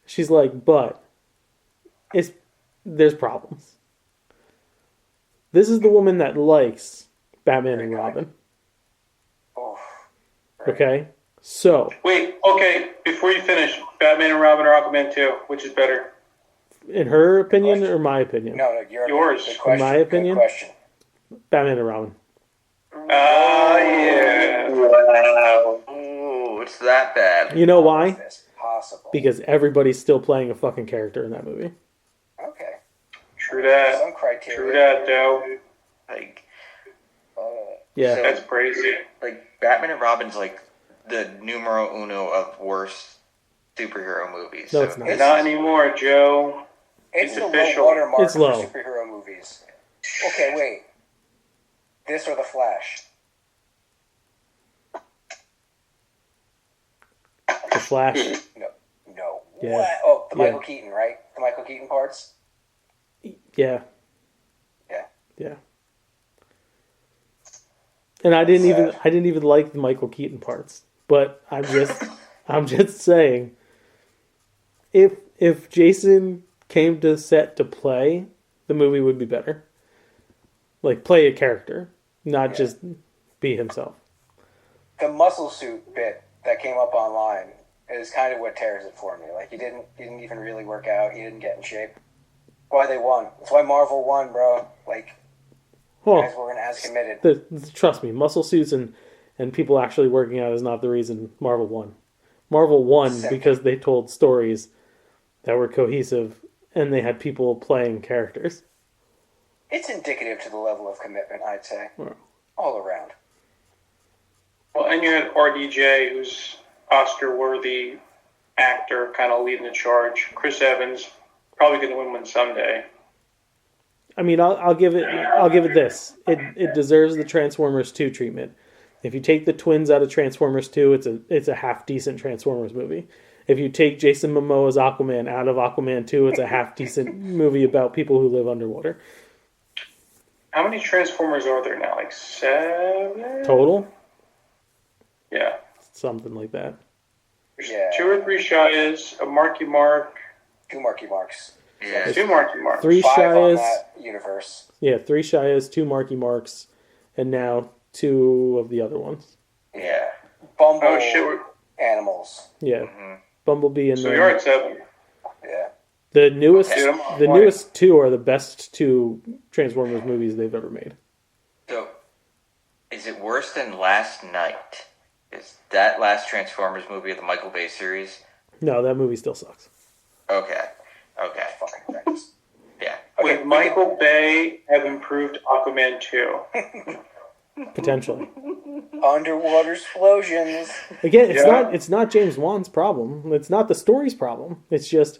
She's like, but... there's problems. This is the woman that likes Batman and Robin. Oh, Okay? So, Wait, okay, before you finish, Batman and Robin or Aquaman 2, which is better? in her opinion or my opinion? no, Yours. Good question. In my opinion? Good question. Batman and Robin. Ah, yeah. Wow. Ooh, it's that bad. You know How why? is this possible? Because everybody's still playing a fucking character in that movie. Okay. True that. Some criteria. True that, Joe. Like, Yeah. So- That's crazy. like Batman and Robin's like the numero uno of worst superhero movies. No, it's not. Not anymore, Joe. It's It's the official. low watermark It's low. for superhero movies. Okay, wait. This or The Flash? The Flash. No. Yeah. What? Oh, the Yeah. Michael Keaton, right? The Michael Keaton parts? Yeah. Yeah. Yeah. And I didn't even like the Michael Keaton parts. But I'm just saying if Jason came to set to play, the movie would be better. Like play a character, not just be himself. The muscle suit bit that came up online is kind of what tears it for me. Like, he didn't even really work out. He didn't get in shape. Why they won. That's why Marvel won, bro. Like, guys weren't as committed. Trust me, muscle suits and people actually working out is not the reason Marvel won. Marvel won Simple. because they told stories that were cohesive and they had people playing characters. It's indicative to the level of commitment, I'd say. Wow. All around. Well, and you had RDJ, who's Oscar-worthy actor, kind of leading the charge. Chris Evans, probably going to win one someday. I mean, I'll give it this. It deserves the Transformers 2 treatment. If you take the twins out of Transformers 2, it's a half decent Transformers movie. If you take Jason Momoa's Aquaman out of Aquaman 2, it's a half decent movie about people who live underwater. How many Transformers are there now? Like 7? Total? Yeah. Something like that. There's Yeah. 2 or 3 Shias, a Marky Mark. 2 Marky Marks. Yeah. Two Marky Marks. 3 5 on Shias. that universe. Yeah, 3 Shias, 2 Marky Marks, and now 2 of the other ones. Yeah. Bumble Oh shit. animals. Yeah. Mhm. Bumblebee and So we then are at 7. Yeah. the newest Dude, I'm on the point. newest 2 are the best 2 Transformers movies they've ever made. So, is it worse than Last Night? Is that last Transformers movie of the Michael Bay series? No, that movie still sucks. Okay. Okay. Fucking horrendous. Yeah. Okay, Would Michael Bay have improved Aquaman 2? Potentially. Underwater explosions. Again, Yeah. it's not James Wan's problem. It's not the story's problem. It's just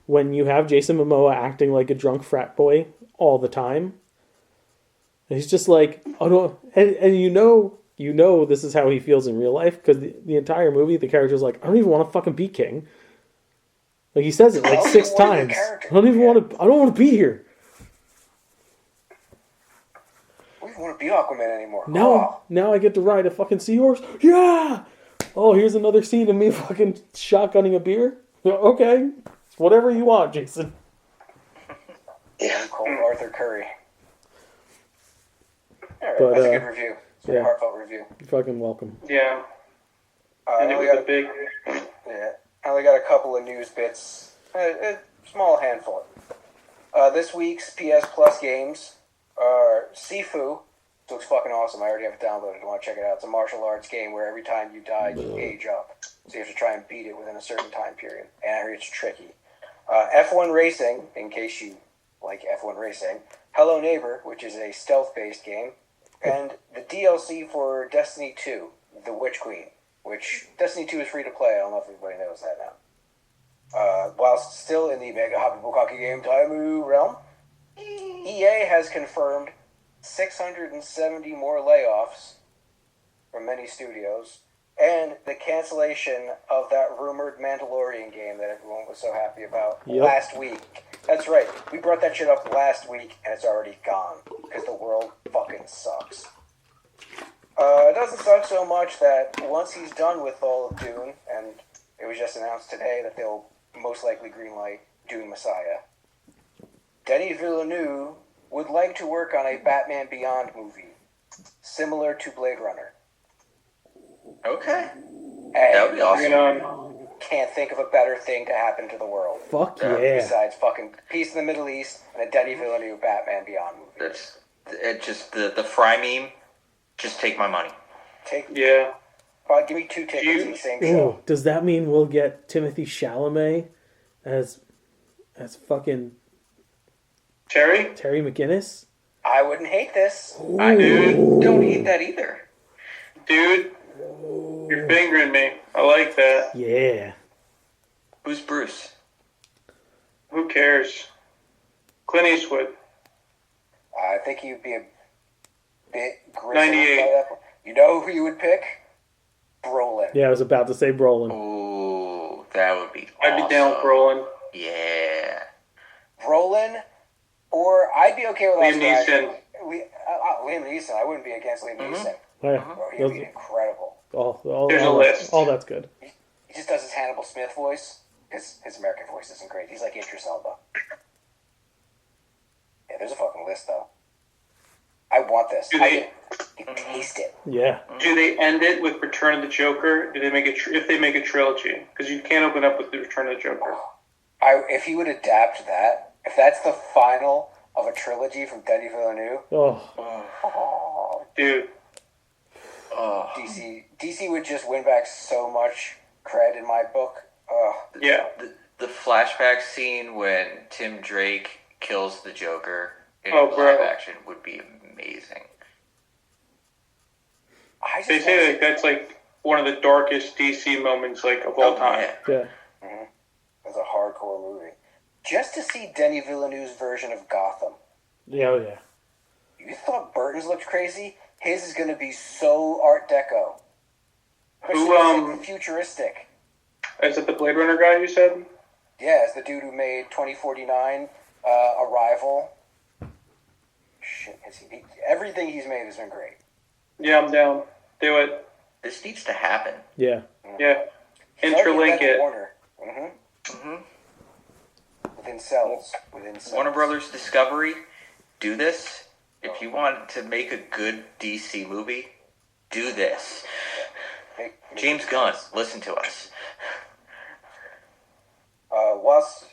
when you have Jason Momoa acting like a drunk frat boy all the time. And he's just like, oh no, and you know this is how he feels in real life because the entire movie the character's like, I don't even want to fucking be king. Like he says it like I don't 6 even wanna be a times. character. I don't even want to. I don't want to be here. We don't want to be Aquaman anymore. Now I get to ride a fucking seahorse. Yeah. Oh, here's another scene of me fucking shotgunning a beer. Yeah, okay, it's whatever you want, Jason. Yeah. Called Arthur Curry. All right, But, that's a good review. It's a very yeah. heartfelt review. You're fucking welcome. Yeah. I And it only was got a big. Yeah, I only got a couple of news bits. A small handful. This week's PS Plus games are Sifu. Looks fucking awesome. I already have it downloaded. I want to check it out. It's a martial arts game where every time you die, you age up. So you have to try and beat it within a certain time period. And I heard it's tricky. F1 Racing, in case you like F1 Racing. Hello Neighbor, which is a stealth-based game. And the DLC for Destiny 2, The Witch Queen. Which Destiny 2 is free to play. I don't know if everybody knows that now. Whilst still in the Mega Happy Bukaki Game Time realm, EA has confirmed 670 more layoffs from many studios, and the cancellation of that rumored Mandalorian game that everyone was so happy about last week. That's right, we brought that shit up last week, and it's already gone, because the world fucking sucks. It doesn't suck so much that once he's done with all of Dune, and it was just announced today that they'll most likely greenlight Dune Messiah, Denis Villeneuve would like to work on a Batman Beyond movie, similar to Blade Runner. Okay. And That would be awesome. Bring it on. can't think of a better thing to happen to the world. Fuck Yeah. yeah. Besides fucking Peace in the Middle East and a Denis Villeneuve Batman Beyond movie. That's it. Just the fry meme. Just take my money. Yeah. Give me 2 tickets in the same show. Ooh, does that mean we'll get Timothy Chalamet as fucking Terry? Terry McGinnis? I wouldn't hate this. I don't eat that either. Dude, you're fingering me. I like that. Yeah. Who's Bruce? Who cares? Clint Eastwood. I think you'd be a bit grisly. 98. You know who you would pick? Brolin. Yeah, I was about to say Brolin. Ooh, that would be awesome. I'd be down with Brolin. Yeah. Brolin, or I'd be okay with Liam Oscar Neeson. Isaac. Liam Neeson. I wouldn't be against Liam Neeson. Yeah. Bro, he'd be incredible. There's a list. All that's good. He just does his Hannibal Smith voice. His American voice isn't great. He's like Idris Elba. Yeah, there's a fucking list, though. I want this. Do I they- can taste it. Yeah. Do they end it with Return of the Joker? Do they make it if they make a trilogy? Because you can't open up with the Return of the Joker. If he would adapt that, if that's the final of a trilogy from Denis Villeneuve, Oh, Dude, Oh, DC would just win back so much cred in my book. yeah. the flashback scene when Tim Drake kills the Joker in Oh, live bro. action would be amazing. I just They want say to that that's like one of the darkest DC moments like of all time. Yeah. yeah. It's a hardcore movie. Just to see Denis Villeneuve's version of Gotham. Yeah, oh yeah. You thought Burton's looked crazy? His is going to be so Art Deco. Who, It's futuristic. Is it the Blade Runner guy you said? Yeah, it's the dude who made 2049, Arrival. shit. Everything he's made has been great. Yeah, I'm down. Do it. This needs to happen. Yeah. Yeah. He's already Interlink invented it. Warner. Within cells. Warner Brothers Discovery, do this. If you want to make a good DC movie, do this. Make James Gunn, listen to us. Whilst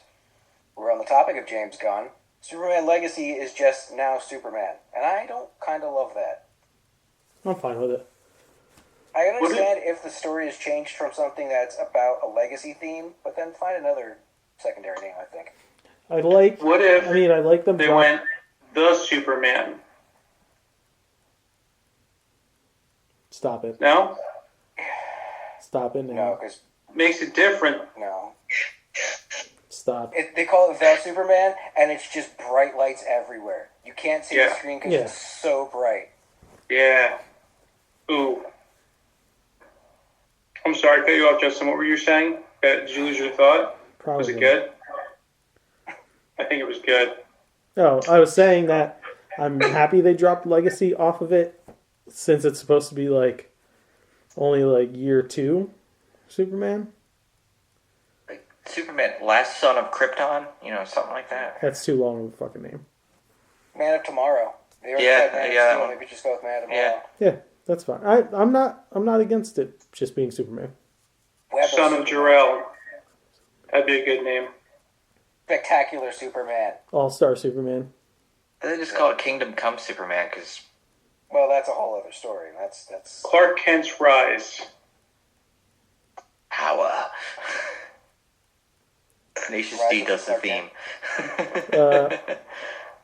we're on the topic of James Gunn, Superman Legacy is just now Superman, and I don't kind of love that. I'm fine with it. I understand if the story has changed from something that's about a legacy theme, but then find another secondary name, I think. I like. What if I mean, I like them. they went the Superman? Stop it. No? Stop it now. No, because Makes it different. no. Stop. They call it the Superman, and it's just bright lights everywhere. You can't see the Yeah. screen because Yeah. it's so bright. Yeah. Ooh. I'm sorry, I cut you off, Justin. What were you saying? Did you lose your thought? Probably. Was it good? I think it was good. Oh, I was saying that I'm happy they dropped Legacy off of it, since it's supposed to be like only like year 2 Superman. Like Superman, Last Son of Krypton, something like that. That's too long of a fucking name. Man of Tomorrow. They already Yeah, said Man of yeah, that Steel. one. Maybe just go with Man of Yeah. Tomorrow. Yeah, that's fine. I'm not against it just being Superman. Web Son of Superman. Jor-El. That'd be a good name. Spectacular Superman. All-Star Superman. They just call it Kingdom Come Superman because Well, that's a whole other story. That's Clark Kent's Rise. power. Tenacious Rise D of does the Clark theme.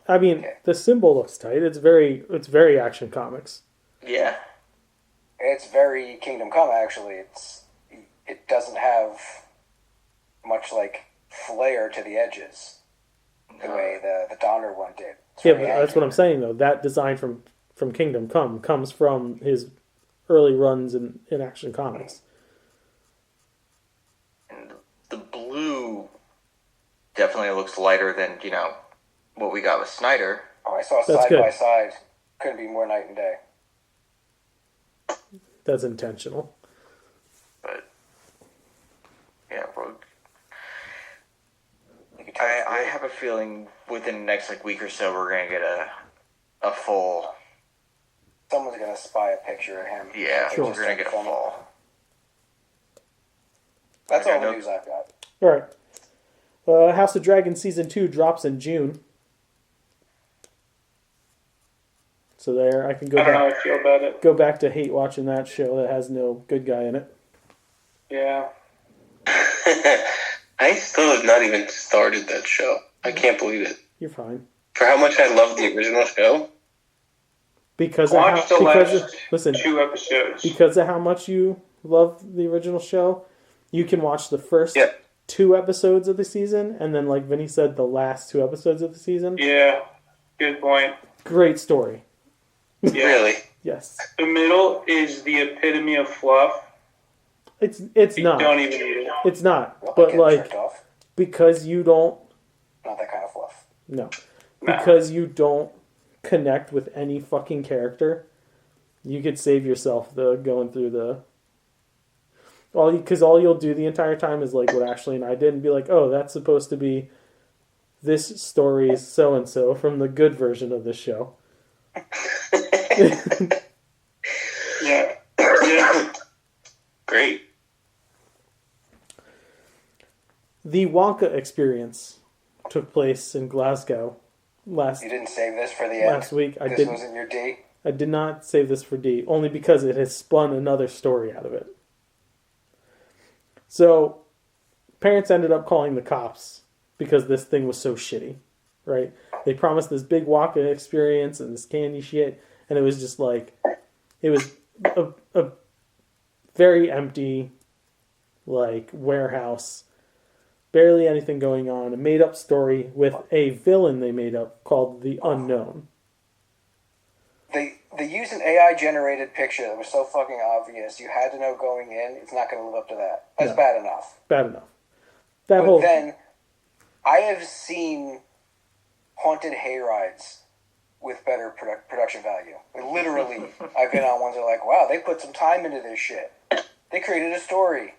I mean, Okay. the symbol looks tight. It's very Action Comics. Yeah. It's very Kingdom Come. Actually, it doesn't have much like flair to the edges the way the Donner one did. It's Yeah, very but that's what I'm angry. saying though. That design from Kingdom Come comes from his early runs in Action Comics. And the blue definitely looks lighter than, what we got with Snyder. Oh, I saw That's side good. by side. Couldn't be more night and day. That's intentional. But, yeah, You could tell it's I real. have a feeling within the next week or so we're going to get a full... Someone's gonna spy a picture of him. Yeah, Sure. we're going to get a full... That's Okay, all the no- news I've got. All right. House of Dragon season 2 drops in June. So there, I can I don't know how I feel about it. go back to hate watching that show that has no good guy in it. Yeah. I still have not even started that show. I can't believe it. You're fine. For how much I love the original show. Because Watch the last listen, 2 episodes. because of how much you love the original show, you can watch the first Yeah. 2 episodes of the season, and then, like Vinny said, the last 2 episodes of the season. Yeah. Good point. Great story. Yeah. Really. Yes, The middle is the epitome of fluff. it's You not. don't even need it. It's not. Well, But get like, tricked off. because you don't Not that kind of fluff. no, No. because you don't connect with any fucking character, you could save yourself the going through the all you'll do the entire time is like what Ashley and I did and be like, oh, that's supposed to be this story's so and so from the good version of this show. Yeah. Yeah. Great. The Wonka experience took place in Glasgow last You didn't save this for the end. last week. I This didn't. wasn't your D. I did not save this for D, only because it has spun another story out of it. So, parents ended up calling the cops because this thing was so shitty, right? They promised this big Wonka experience and this candy shit, and it was just like, it was a very empty, like, warehouse. Barely anything going on. A made-up story with a villain they made up called the Unknown. They used an AI generated picture that was so fucking obvious. You had to know going in. It's not going to live up to that. That's No. bad enough. Bad enough. That But whole then, I have seen haunted hayrides with better production value. Like, literally, I've been on ones that are like, wow, they put some time into this shit. They created a story.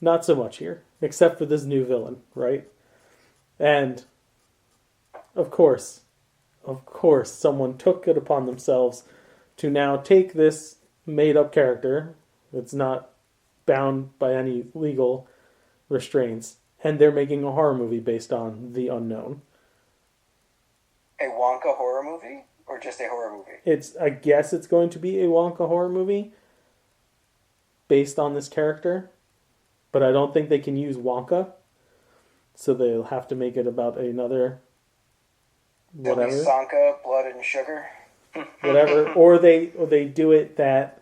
Not so much here, except for this new villain, right? And of course, someone took it upon themselves to now take this made-up character that's not bound by any legal restraints, and they're making a horror movie based on the unknown. A Wonka horror movie? Or just a horror movie? I guess it's going to be a Wonka horror movie based on this character, but I don't think they can use Wonka, so they'll have to make it about another whatever. Sanka, blood and sugar. Whatever, or they do it that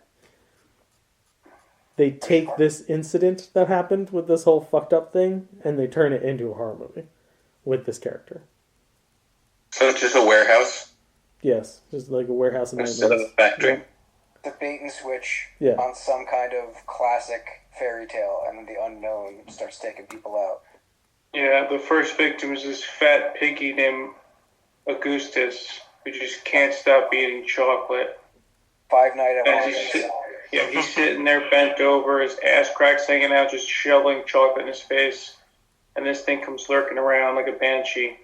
they take this incident that happened with this whole fucked up thing and they turn it into a horror movie with this character. So it's just a warehouse? Yes, just like a warehouse in Instead of a factory? The bait and switch Yeah. on some kind of classic fairy tale, and then the unknown starts taking people out. Yeah, the first victim is this fat piggy named Augustus, who just can't stop eating chocolate. Five Nights at And Hauntings. he's sitting there bent over, his ass cracks hanging out, just shoveling chocolate in his face. And this thing comes lurking around like a banshee.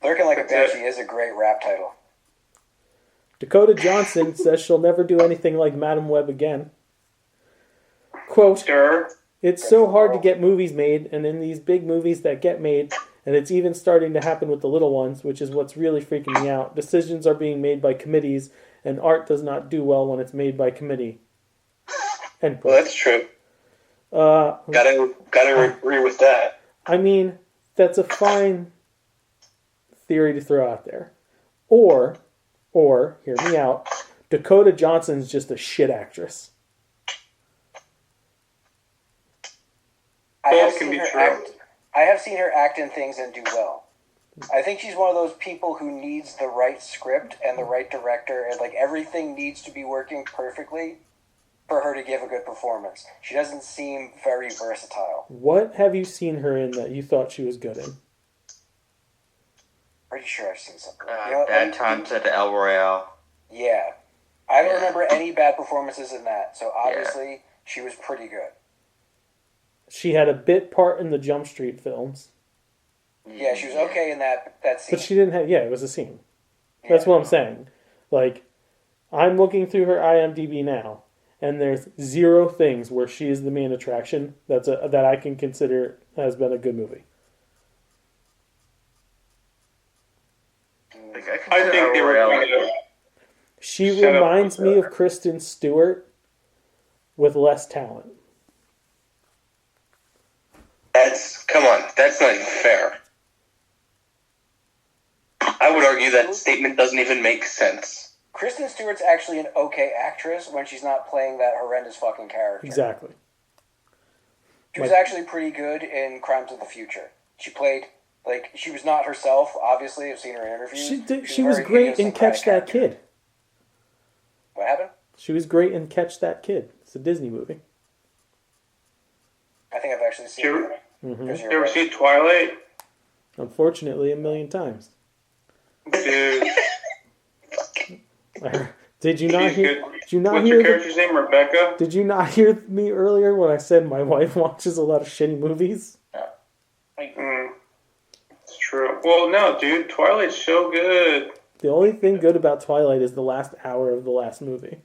Lurking Like a Banshee is a great rap title. Dakota Johnson says she'll never do anything like Madam Web again. Quote, Stir. "It's so hard to get movies made, and in these big movies that get made, and it's even starting to happen with the little ones, which is what's really freaking me out. Decisions are being made by committees, and art does not do well when it's made by committee." End Well, quote. that's true. Gotta agree with that. I mean, that's a fine theory to throw out there. Or, hear me out, Dakota Johnson's just a shit actress. I have Both can seen be her true. act. I have seen her act in things and do well. I think she's one of those people who needs the right script and the right director, and like everything needs to be working perfectly for her to give a good performance. She doesn't seem very versatile. What have you seen her in that you thought she was good in? Pretty sure I've seen something. Bad Times at El Royale. Yeah. I don't Yeah. remember any bad performances in that, so obviously she was pretty good. She had a bit part in the Jump Street films, Yeah, she was okay in that scene. but she didn't have. Yeah, it was a scene. That's what I'm saying. Like, I'm looking through her IMDb now, and there's 0 things where she is the main attraction that I can consider has been a good movie. I think they were going to... She Set up reminds with me her. of Kristen Stewart with less talent. Come on, that's not even fair. I would argue that statement doesn't even make sense. Kristen Stewart's actually an okay actress when she's not playing that horrendous fucking character. Exactly. She was actually pretty good in Crimes of the Future. She played, like, she was not herself, obviously. I've seen her in interviews. She was very great in Catch That idiosyncratic Kid. character. What happened? She was great in Catch That Kid. It's a Disney movie. I think I've actually seen You it. Mm-hmm. Because you're ever right. see Twilight? Unfortunately, 1,000,000 times. Dude. Did you not She's hear? good. Did you not What's hear? your character's name? Rebecca? Did you not hear me earlier when I said my wife watches a lot of shitty movies? It's true. Well, no, dude. Twilight's so good. The only thing good about Twilight is the last hour of the last movie.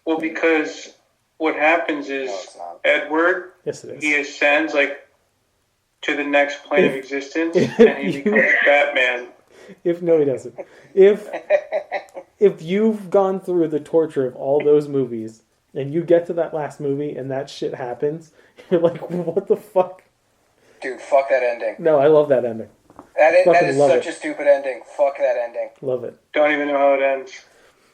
Well, because what happens is No, it's not. Edward, Yes, it he is. ascends, like, to the next plane of existence, if and he you- becomes Batman. If no, he doesn't. If you've gone through the torture of all those movies and you get to that last movie and that shit happens, you're like, what the fuck? Dude, fuck that ending. No, I love that ending. That Fucking is love such it. a stupid ending. Fuck that ending. Love it. Don't even know how it ends.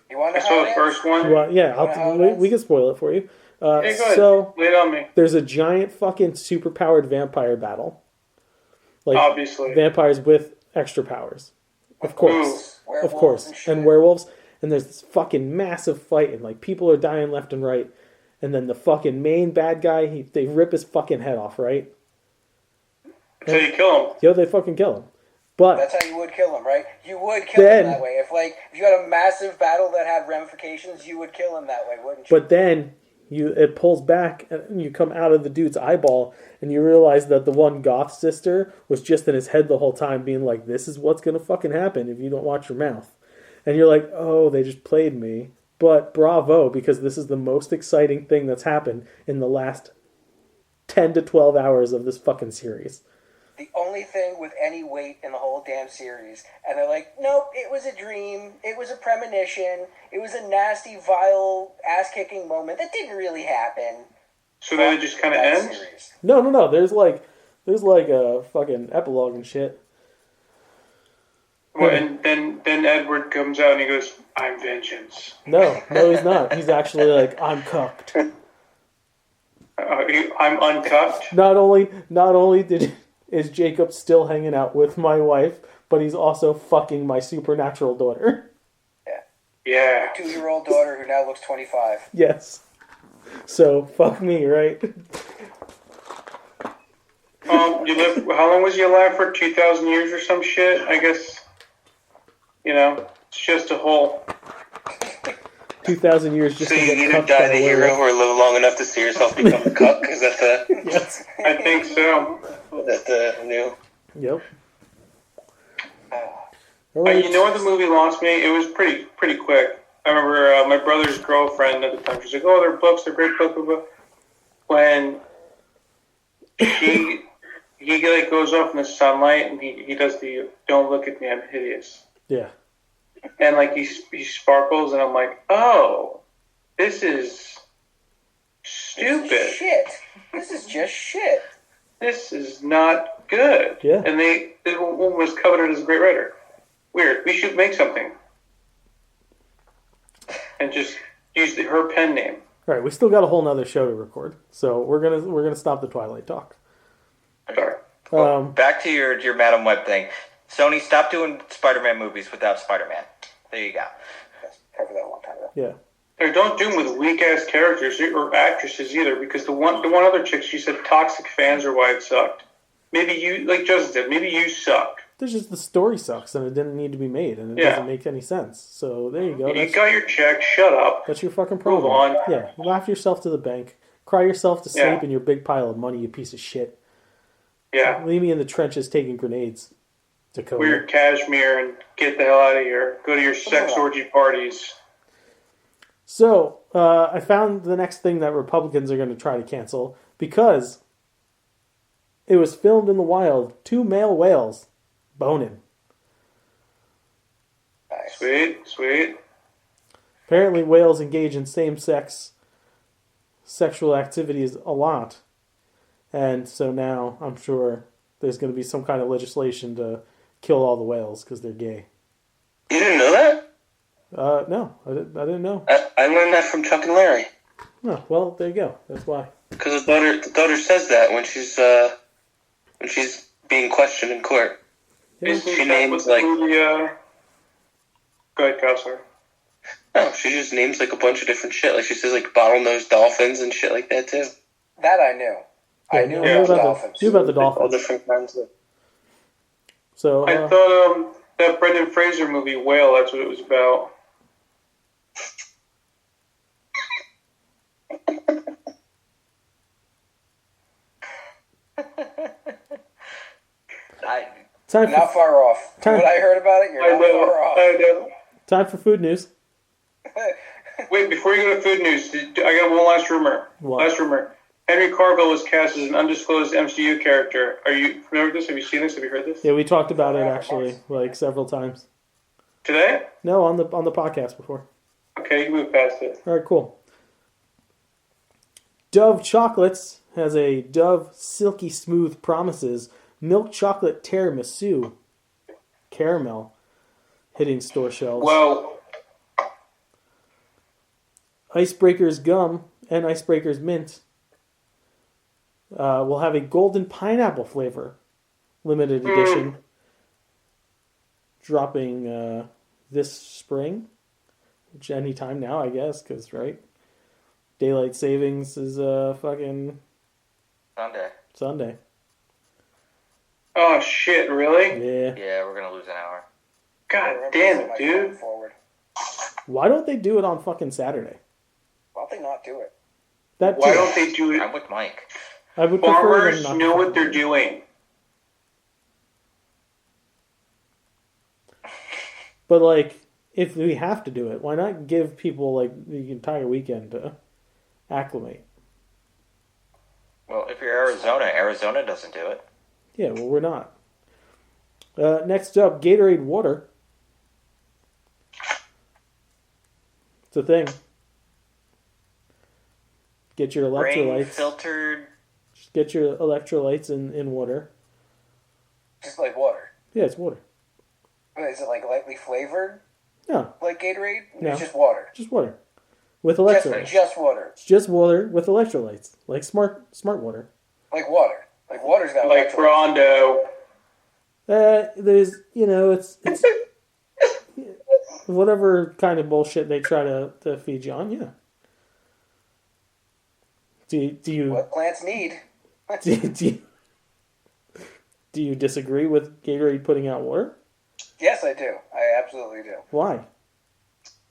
You want I to know saw how the it first ends? one. Well, yeah, Wanna know how it we ends? can spoil it for you. Hey, go ahead. So Lay it on me. there's a giant fucking superpowered vampire battle. Like Obviously. vampires with extra powers. Of course. Werewolves Of course. and shit. And werewolves. And there's this fucking massive fight and like people are dying left and right. And then the fucking main bad guy, they rip his fucking head off, right? That's how you kill him. Yo, they fucking kill him. But That's how you would kill him, right? You would kill him that way. If you had a massive battle that had ramifications, you would kill him that way, wouldn't you? but then it pulls back and you come out of the dude's eyeball and you realize that the one goth sister was just in his head the whole time being like, this is what's gonna fucking happen if you don't watch your mouth. And you're like, oh, they just played me. But bravo, because this is the most exciting thing that's happened in the last 10 to 12 hours of this fucking series. The only thing with any weight in the whole damn series. And they're like, nope, it was a dream. It was a premonition. It was a nasty, vile, ass-kicking moment that didn't really happen. So then it just kind of That ends? series. No. There's like a fucking epilogue and shit. Well, and then Edward comes out and he goes, I'm vengeance. No, he's not. He's actually like, I'm cucked. I'm uncuffed. Not only is Jacob still hanging out with my wife, but he's also fucking my supernatural daughter. Yeah. 2-year-old daughter who now looks 25. Yes. So fuck me, right? How long was he alive for? 2,000 years or some shit? I guess, it's just a whole... 2,000 years just So to you get either cucked die by the a hero werewolf. or live long enough to see yourself become a cuck? Is that Yes. I think so. the new? Yep. You know when the movie lost me? It was pretty quick. I remember my brother's girlfriend at the time. She's like, "Oh, they're books. They're great books." Blah, blah. When he like goes off in the sunlight and he does the "Don't look at me, I'm hideous." Yeah. And like he sparkles, and I'm like, "Oh, this is stupid. Shit. This is just shit. This is not good." Yeah. And the woman was coveted as a great writer. Weird. We should make something. And just use her pen name. All right, we still got a whole nother show to record, so we're gonna stop the Twilight talk. Sorry. Back to your Madam Web thing. Sony, stop doing Spider-Man movies without Spider-Man. There you go. Yes, covered that a long time ago. Yeah. Or don't do them with weak ass characters or actresses either, because the one other chick, she said toxic fans are why it sucked. Maybe you, like Justin said, maybe you sucked. There's just the story sucks and it didn't need to be made and it Yeah. doesn't make any sense. So there you go. You got your check. Shut up. That's your fucking problem. Move on. Yeah, laugh yourself to the bank. Cry yourself to sleep Yeah. in your big pile of money, you piece of shit. Yeah. Leave me in the trenches taking grenades, Dakota. Wear your cashmere and get the hell out of here. Go to your sex orgy parties. So, I found the next thing that Republicans are going to try to cancel because it was filmed in the wild. 2 male whales boning. Nice. Sweet. Apparently, whales engage in same-sex sexual activities a lot. And so now, I'm sure there's going to be some kind of legislation to kill all the whales because they're gay. You didn't know that? No, I didn't know. I learned that from Chuck and Larry. Oh, well, there you go. That's why. Because the daughter says that when she's being questioned in court. Yeah. Isn't She that names, what like- the Go ahead, Counselor. No, she just names like a bunch of different shit. Like she says like bottlenose dolphins and shit like that too. That I knew. I knew I about about dolphins. the All dolphins. different kinds of. So, I thought that Brendan Fraser movie, Whale, that's what it was about. time Not for, far off. Time- What I heard about it, you're I not far know. off. I know. time for food news. Wait, before you go to food news, I got one last rumor. What? Last rumor. Henry Cavill was cast as an undisclosed MCU character. Are you familiar with this? Have you seen this? Have you heard this? Yeah, we talked about it actually, like several times. Today? No, on the podcast before. Okay, you can move past it. All right, cool. Dove Chocolates has a Dove Silky Smooth Promises Milk Chocolate Tiramisu Caramel hitting store shelves. Well, Icebreakers Gum and Icebreakers Mint will have a golden pineapple flavor, limited edition, dropping this spring, which anytime now, I guess, because, right? Daylight savings is fucking Sunday. Sunday. Oh shit! Really? Yeah. Yeah, we're gonna lose an hour. God Remember damn putting it, my dude. phone Forward. Why don't they do it on fucking Saturday? Why don't they not do it? That Why too. don't they do it? I'm with Mike. I would prefer them Farmers not to know what fucking they're do it. doing. But like, if we have to do it, why not give people like the entire weekend to acclimate? Well, if you're Arizona doesn't do it. Yeah, well, we're not. Next up, Gatorade water. It's a thing. Get your Rain electrolytes. filtered. Just get your electrolytes in water. Just like water. Yeah, it's water. Is it like lightly flavored, No, like Gatorade? No. It's just water. just water with electrolytes. Just water. It's just water with electrolytes, like smart water. Like water. Like water's got Like electrolytes. Rondo. There's it's whatever kind of bullshit they try to feed you on. Yeah. Do you What plants need. do you disagree with Gatorade putting out water? Yes, I do. I absolutely do. Why?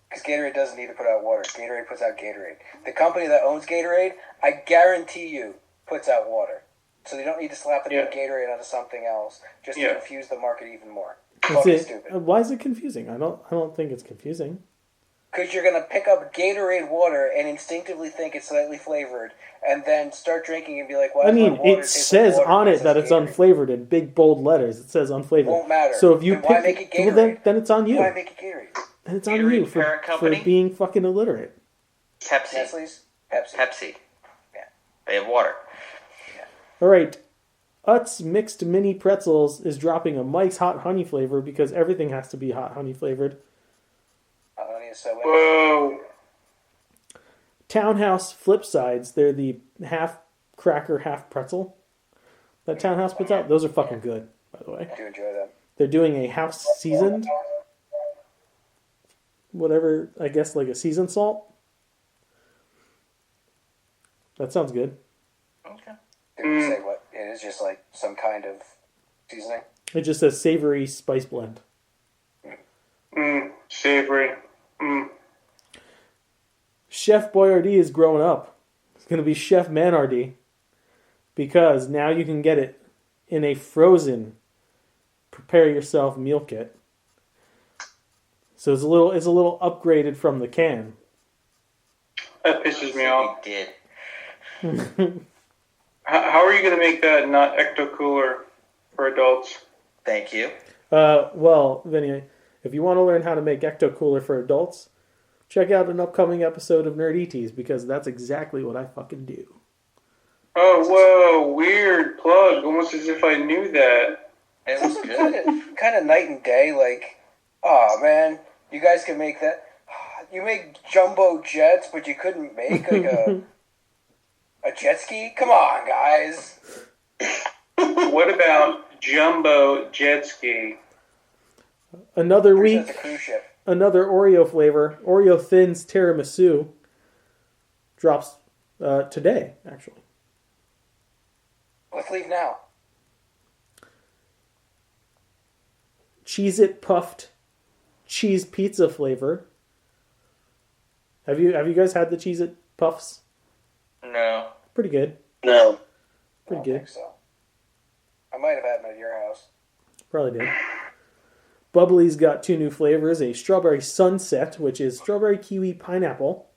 Because Gatorade doesn't need to put out water. Gatorade puts out Gatorade. The company that owns Gatorade, I guarantee you, puts out water. So they don't need to slap the name Gatorade onto something else just to confuse the market even more. Fucking stupid. Why is it confusing? I don't think it's confusing. Because you're going to pick up Gatorade water and instinctively think it's slightly flavored, and then start drinking and be like, "Why?" I mean, it says on it that it's unflavored in big bold letters. It says unflavored. Won't matter. So if you Then why pick make it well, Gatorade? then it's on you. Why make it Gatorade? Then it's on Gatorade you parent for company? being fucking illiterate. Pepsi. Nestle's? Pepsi. Pepsi. Yeah. They have water. All right. Utz Mixed Mini Pretzels is dropping a Mike's Hot Honey flavor because everything has to be hot honey flavored. Honey is so Whoa. Townhouse Flip Sides, they're the half cracker, half pretzel that Townhouse puts out. Those are fucking good, by the way. I do enjoy them. They're doing a house seasoned, whatever, I guess like a seasoned salt. That sounds good. Okay. Did you say what? It is just like some kind of seasoning? It just says savory spice blend. Savory. Chef Boyardee is growing up. It's going to be Chef Manardee because now you can get it in a frozen prepare yourself meal kit. So it's a little upgraded from the can. That pisses me off. He did. How are you going to make that not ecto-cooler for adults? Thank you. Well, Vinny, if you want to learn how to make Ecto Cooler for adults, check out an upcoming episode of Nerd ETs because that's exactly what I fucking do. Oh, whoa, weird plug. Almost as if I knew that. It It's was also good. kind of night and day. Like, oh man, you guys can make that. You make jumbo jets, but you couldn't make like a jet ski. Come on, guys. What about jumbo jet ski? Another Pretty sure week, it's a cruise ship. another Oreo flavor, Oreo Thins Tiramisu, drops today, actually. Let's leave now. Cheez-It Puffed Cheese Pizza flavor. Have you guys had the Cheez-It Puffs? No. Pretty good. No. I Pretty don't good. think so. I might have had them at your house. Probably did. Bubbly's got two new flavors, a strawberry sunset, which is strawberry kiwi pineapple,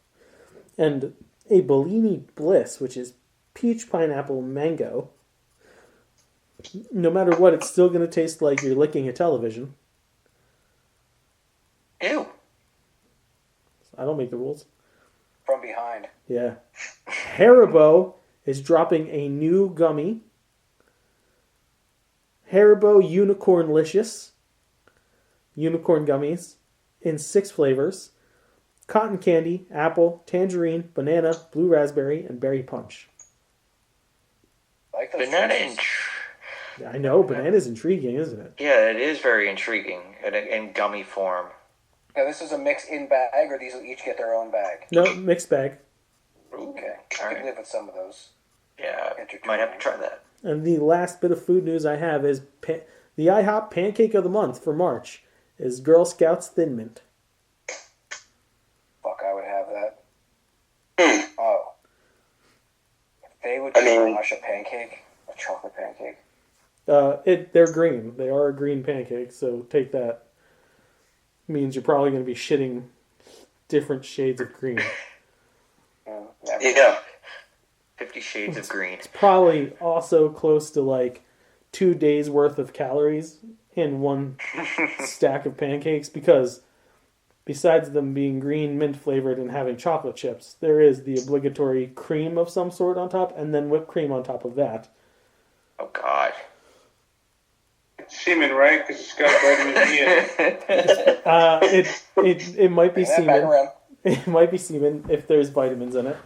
and a Bellini Bliss, which is peach pineapple mango. No matter what, it's still going to taste like you're licking a television. Ew. I don't make the rules. From behind. Yeah. Haribo is dropping a new gummy. Haribo Unicornlicious. Unicorn gummies in 6 flavors. Cotton candy, apple, tangerine, banana, blue raspberry, and berry punch. Like those Banana choices. I know, banana's intriguing, isn't it? Yeah, it is very intriguing in gummy form. Now, this is a mix in bag, or these will each get their own bag? No, mixed bag. Okay. I Alright. can live with some of those. Yeah, might have to try that. And the last bit of food news I have is the IHOP Pancake of the Month for March is Girl Scouts Thin Mint. Fuck, I would have that. Hmm. Oh. If they would wash a pancake, a chocolate pancake. They're green. They are a green pancake, so take that. Means you're probably going to be shitting different shades of green. Yeah. 50 Shades of Green. It's probably also close to like 2 days worth of calories in one stack of pancakes because besides them being green, mint flavored, and having chocolate chips, there is the obligatory cream of some sort on top and then whipped cream on top of that. Oh, God. It's semen, right? Because it's got vitamin E in it. It might be Bring that back semen. around. It might be semen if there's vitamins in it.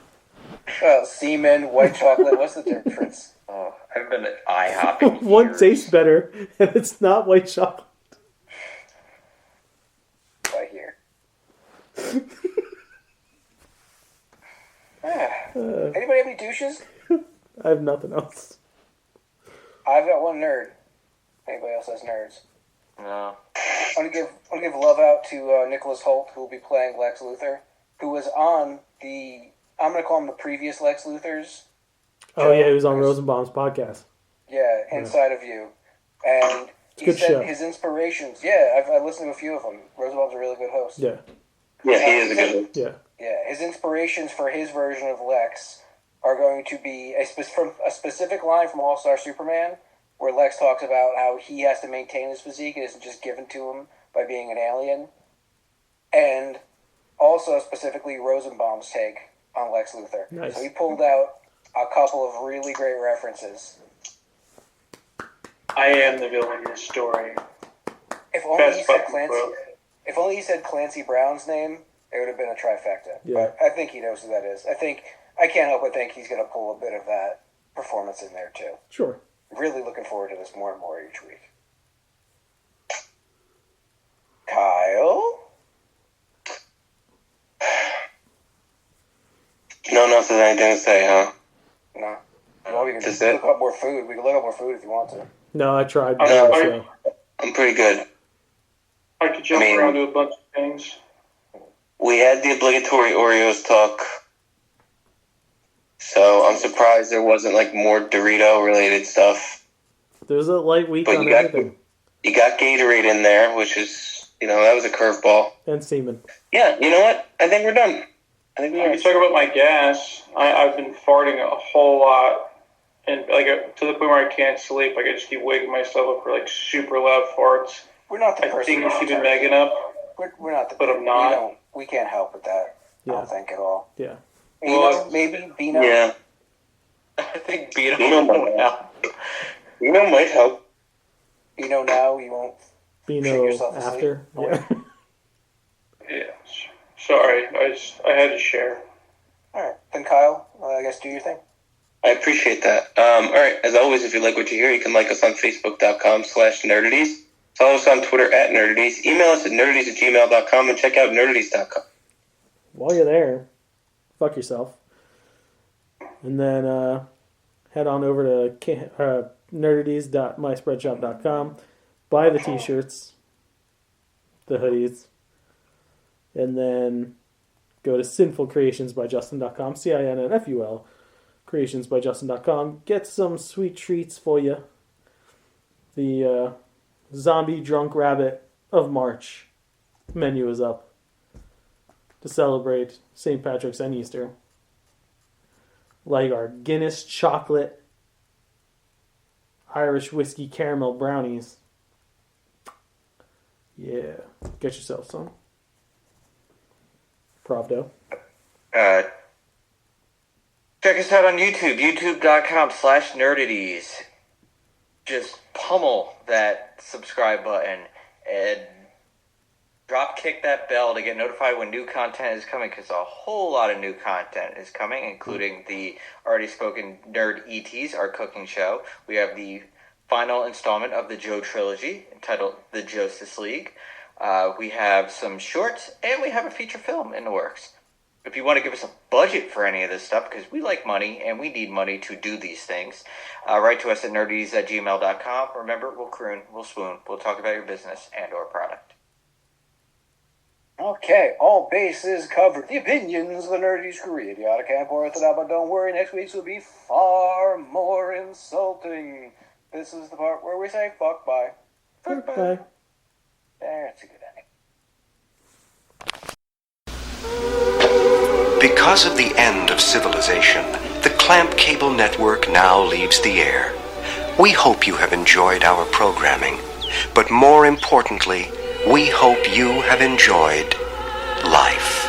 Semen, white chocolate, what's the difference? Oh, I've been at IHOP in One years. tastes better, and it's not white chocolate. Right here. Anybody have any douches? I have nothing else. I've got one nerd. Anybody else has nerds? No. I want to give love out to Nicholas Holt, who will be playing Lex Luthor, who was on the, I'm going to call him the previous Lex Luthor's. Oh yeah, he was on Rosenbaum's podcast. Yeah, Inside of You. And he Good said show. his inspirations, I've listened to a few of them. Rosenbaum's a really good host. Yeah, Yeah, he is a good one. yeah. Yeah, his inspirations for his version of Lex are going to be from a specific line from All-Star Superman, where Lex talks about how he has to maintain his physique. It isn't just given to him by being an alien. And also specifically Rosenbaum's take on Lex Luthor. Nice. So he pulled out a couple of really great references. I am the villain in this story. If only Best he said fucking Clancy. quote. If only he said Clancy Brown's name, it would have been a trifecta. Yeah. But I think he knows who that is. I can't help but think he's going to pull a bit of that performance in there too. Sure. Really looking forward to this more and more each week. Kyle? No one else has anything to say, huh? No. Well, we can That's look it? up more food. We can look up more food if you want to. No, I tried. No, so. I'm pretty good. I could jump around to a bunch of things. We had the obligatory Oreos talk, so I'm surprised there wasn't like more Dorito related stuff. There's a light week But on you got everything. Gatorade in there, which is, that was a curveball. And semen. Yeah, you know what? I think we're done. I think we When are. you talk about my gas, I've been farting a whole lot, and to the point where I can't sleep. I just keep waking myself up for super loud farts. We're not the I person. think you keep Megan up. We're not the. But I'm not. We can't help with that. I Yeah. don't think at all. Yeah. Bino, Well, maybe Bino. Yeah, I think Bino Bino won't might help. might help. Bino now you won't. Shake Bino yourself asleep. after. Yeah. Yeah. Sorry, I had to share. All right, then Kyle, I guess do your thing. I appreciate that. All right, as always, if you like what you hear, you can like us on Facebook.com/Nerdities. Follow us on Twitter @Nerdities. Email us at nerdities@gmail.com and check out nerdities.com. While you're there, fuck yourself. And then head on over to nerdities.myspreadshop.com. Buy the t-shirts, the hoodies, and then go to sinfulcreationsbyjustin.com, CINNFUL, creationsbyjustin.com. Get some sweet treats for you. The Zombie Drunk Rabbit of March menu is up to celebrate St. Patrick's and Easter. Like our Guinness chocolate Irish whiskey caramel brownies. Yeah, get yourself some. Pravdo. Check us out on YouTube, youtube.com/nerdities. Just pummel that subscribe button and drop kick that bell to get notified when new content is coming, because a whole lot of new content is coming, including the already spoken Nerd ETs, our cooking show. We have the final installment of the Joe trilogy entitled The Justice League. We have some shorts, and we have a feature film in the works. If you want to give us a budget for any of this stuff, because we like money and we need money to do these things, write to us at nerdities@gmail.com. Remember, we'll croon, we'll swoon, we'll talk about your business and or product. Okay, all bases covered. The opinions of the Nerdies crew, idiotic and orthodox, but don't worry, next week's will be far more insulting. This is the part where we say fuck bye. Fuck bye. That's a good ending. Because of the end of civilization, the Clamp Cable Network now leaves the air. We hope you have enjoyed our programming, but more importantly, we hope you have enjoyed life.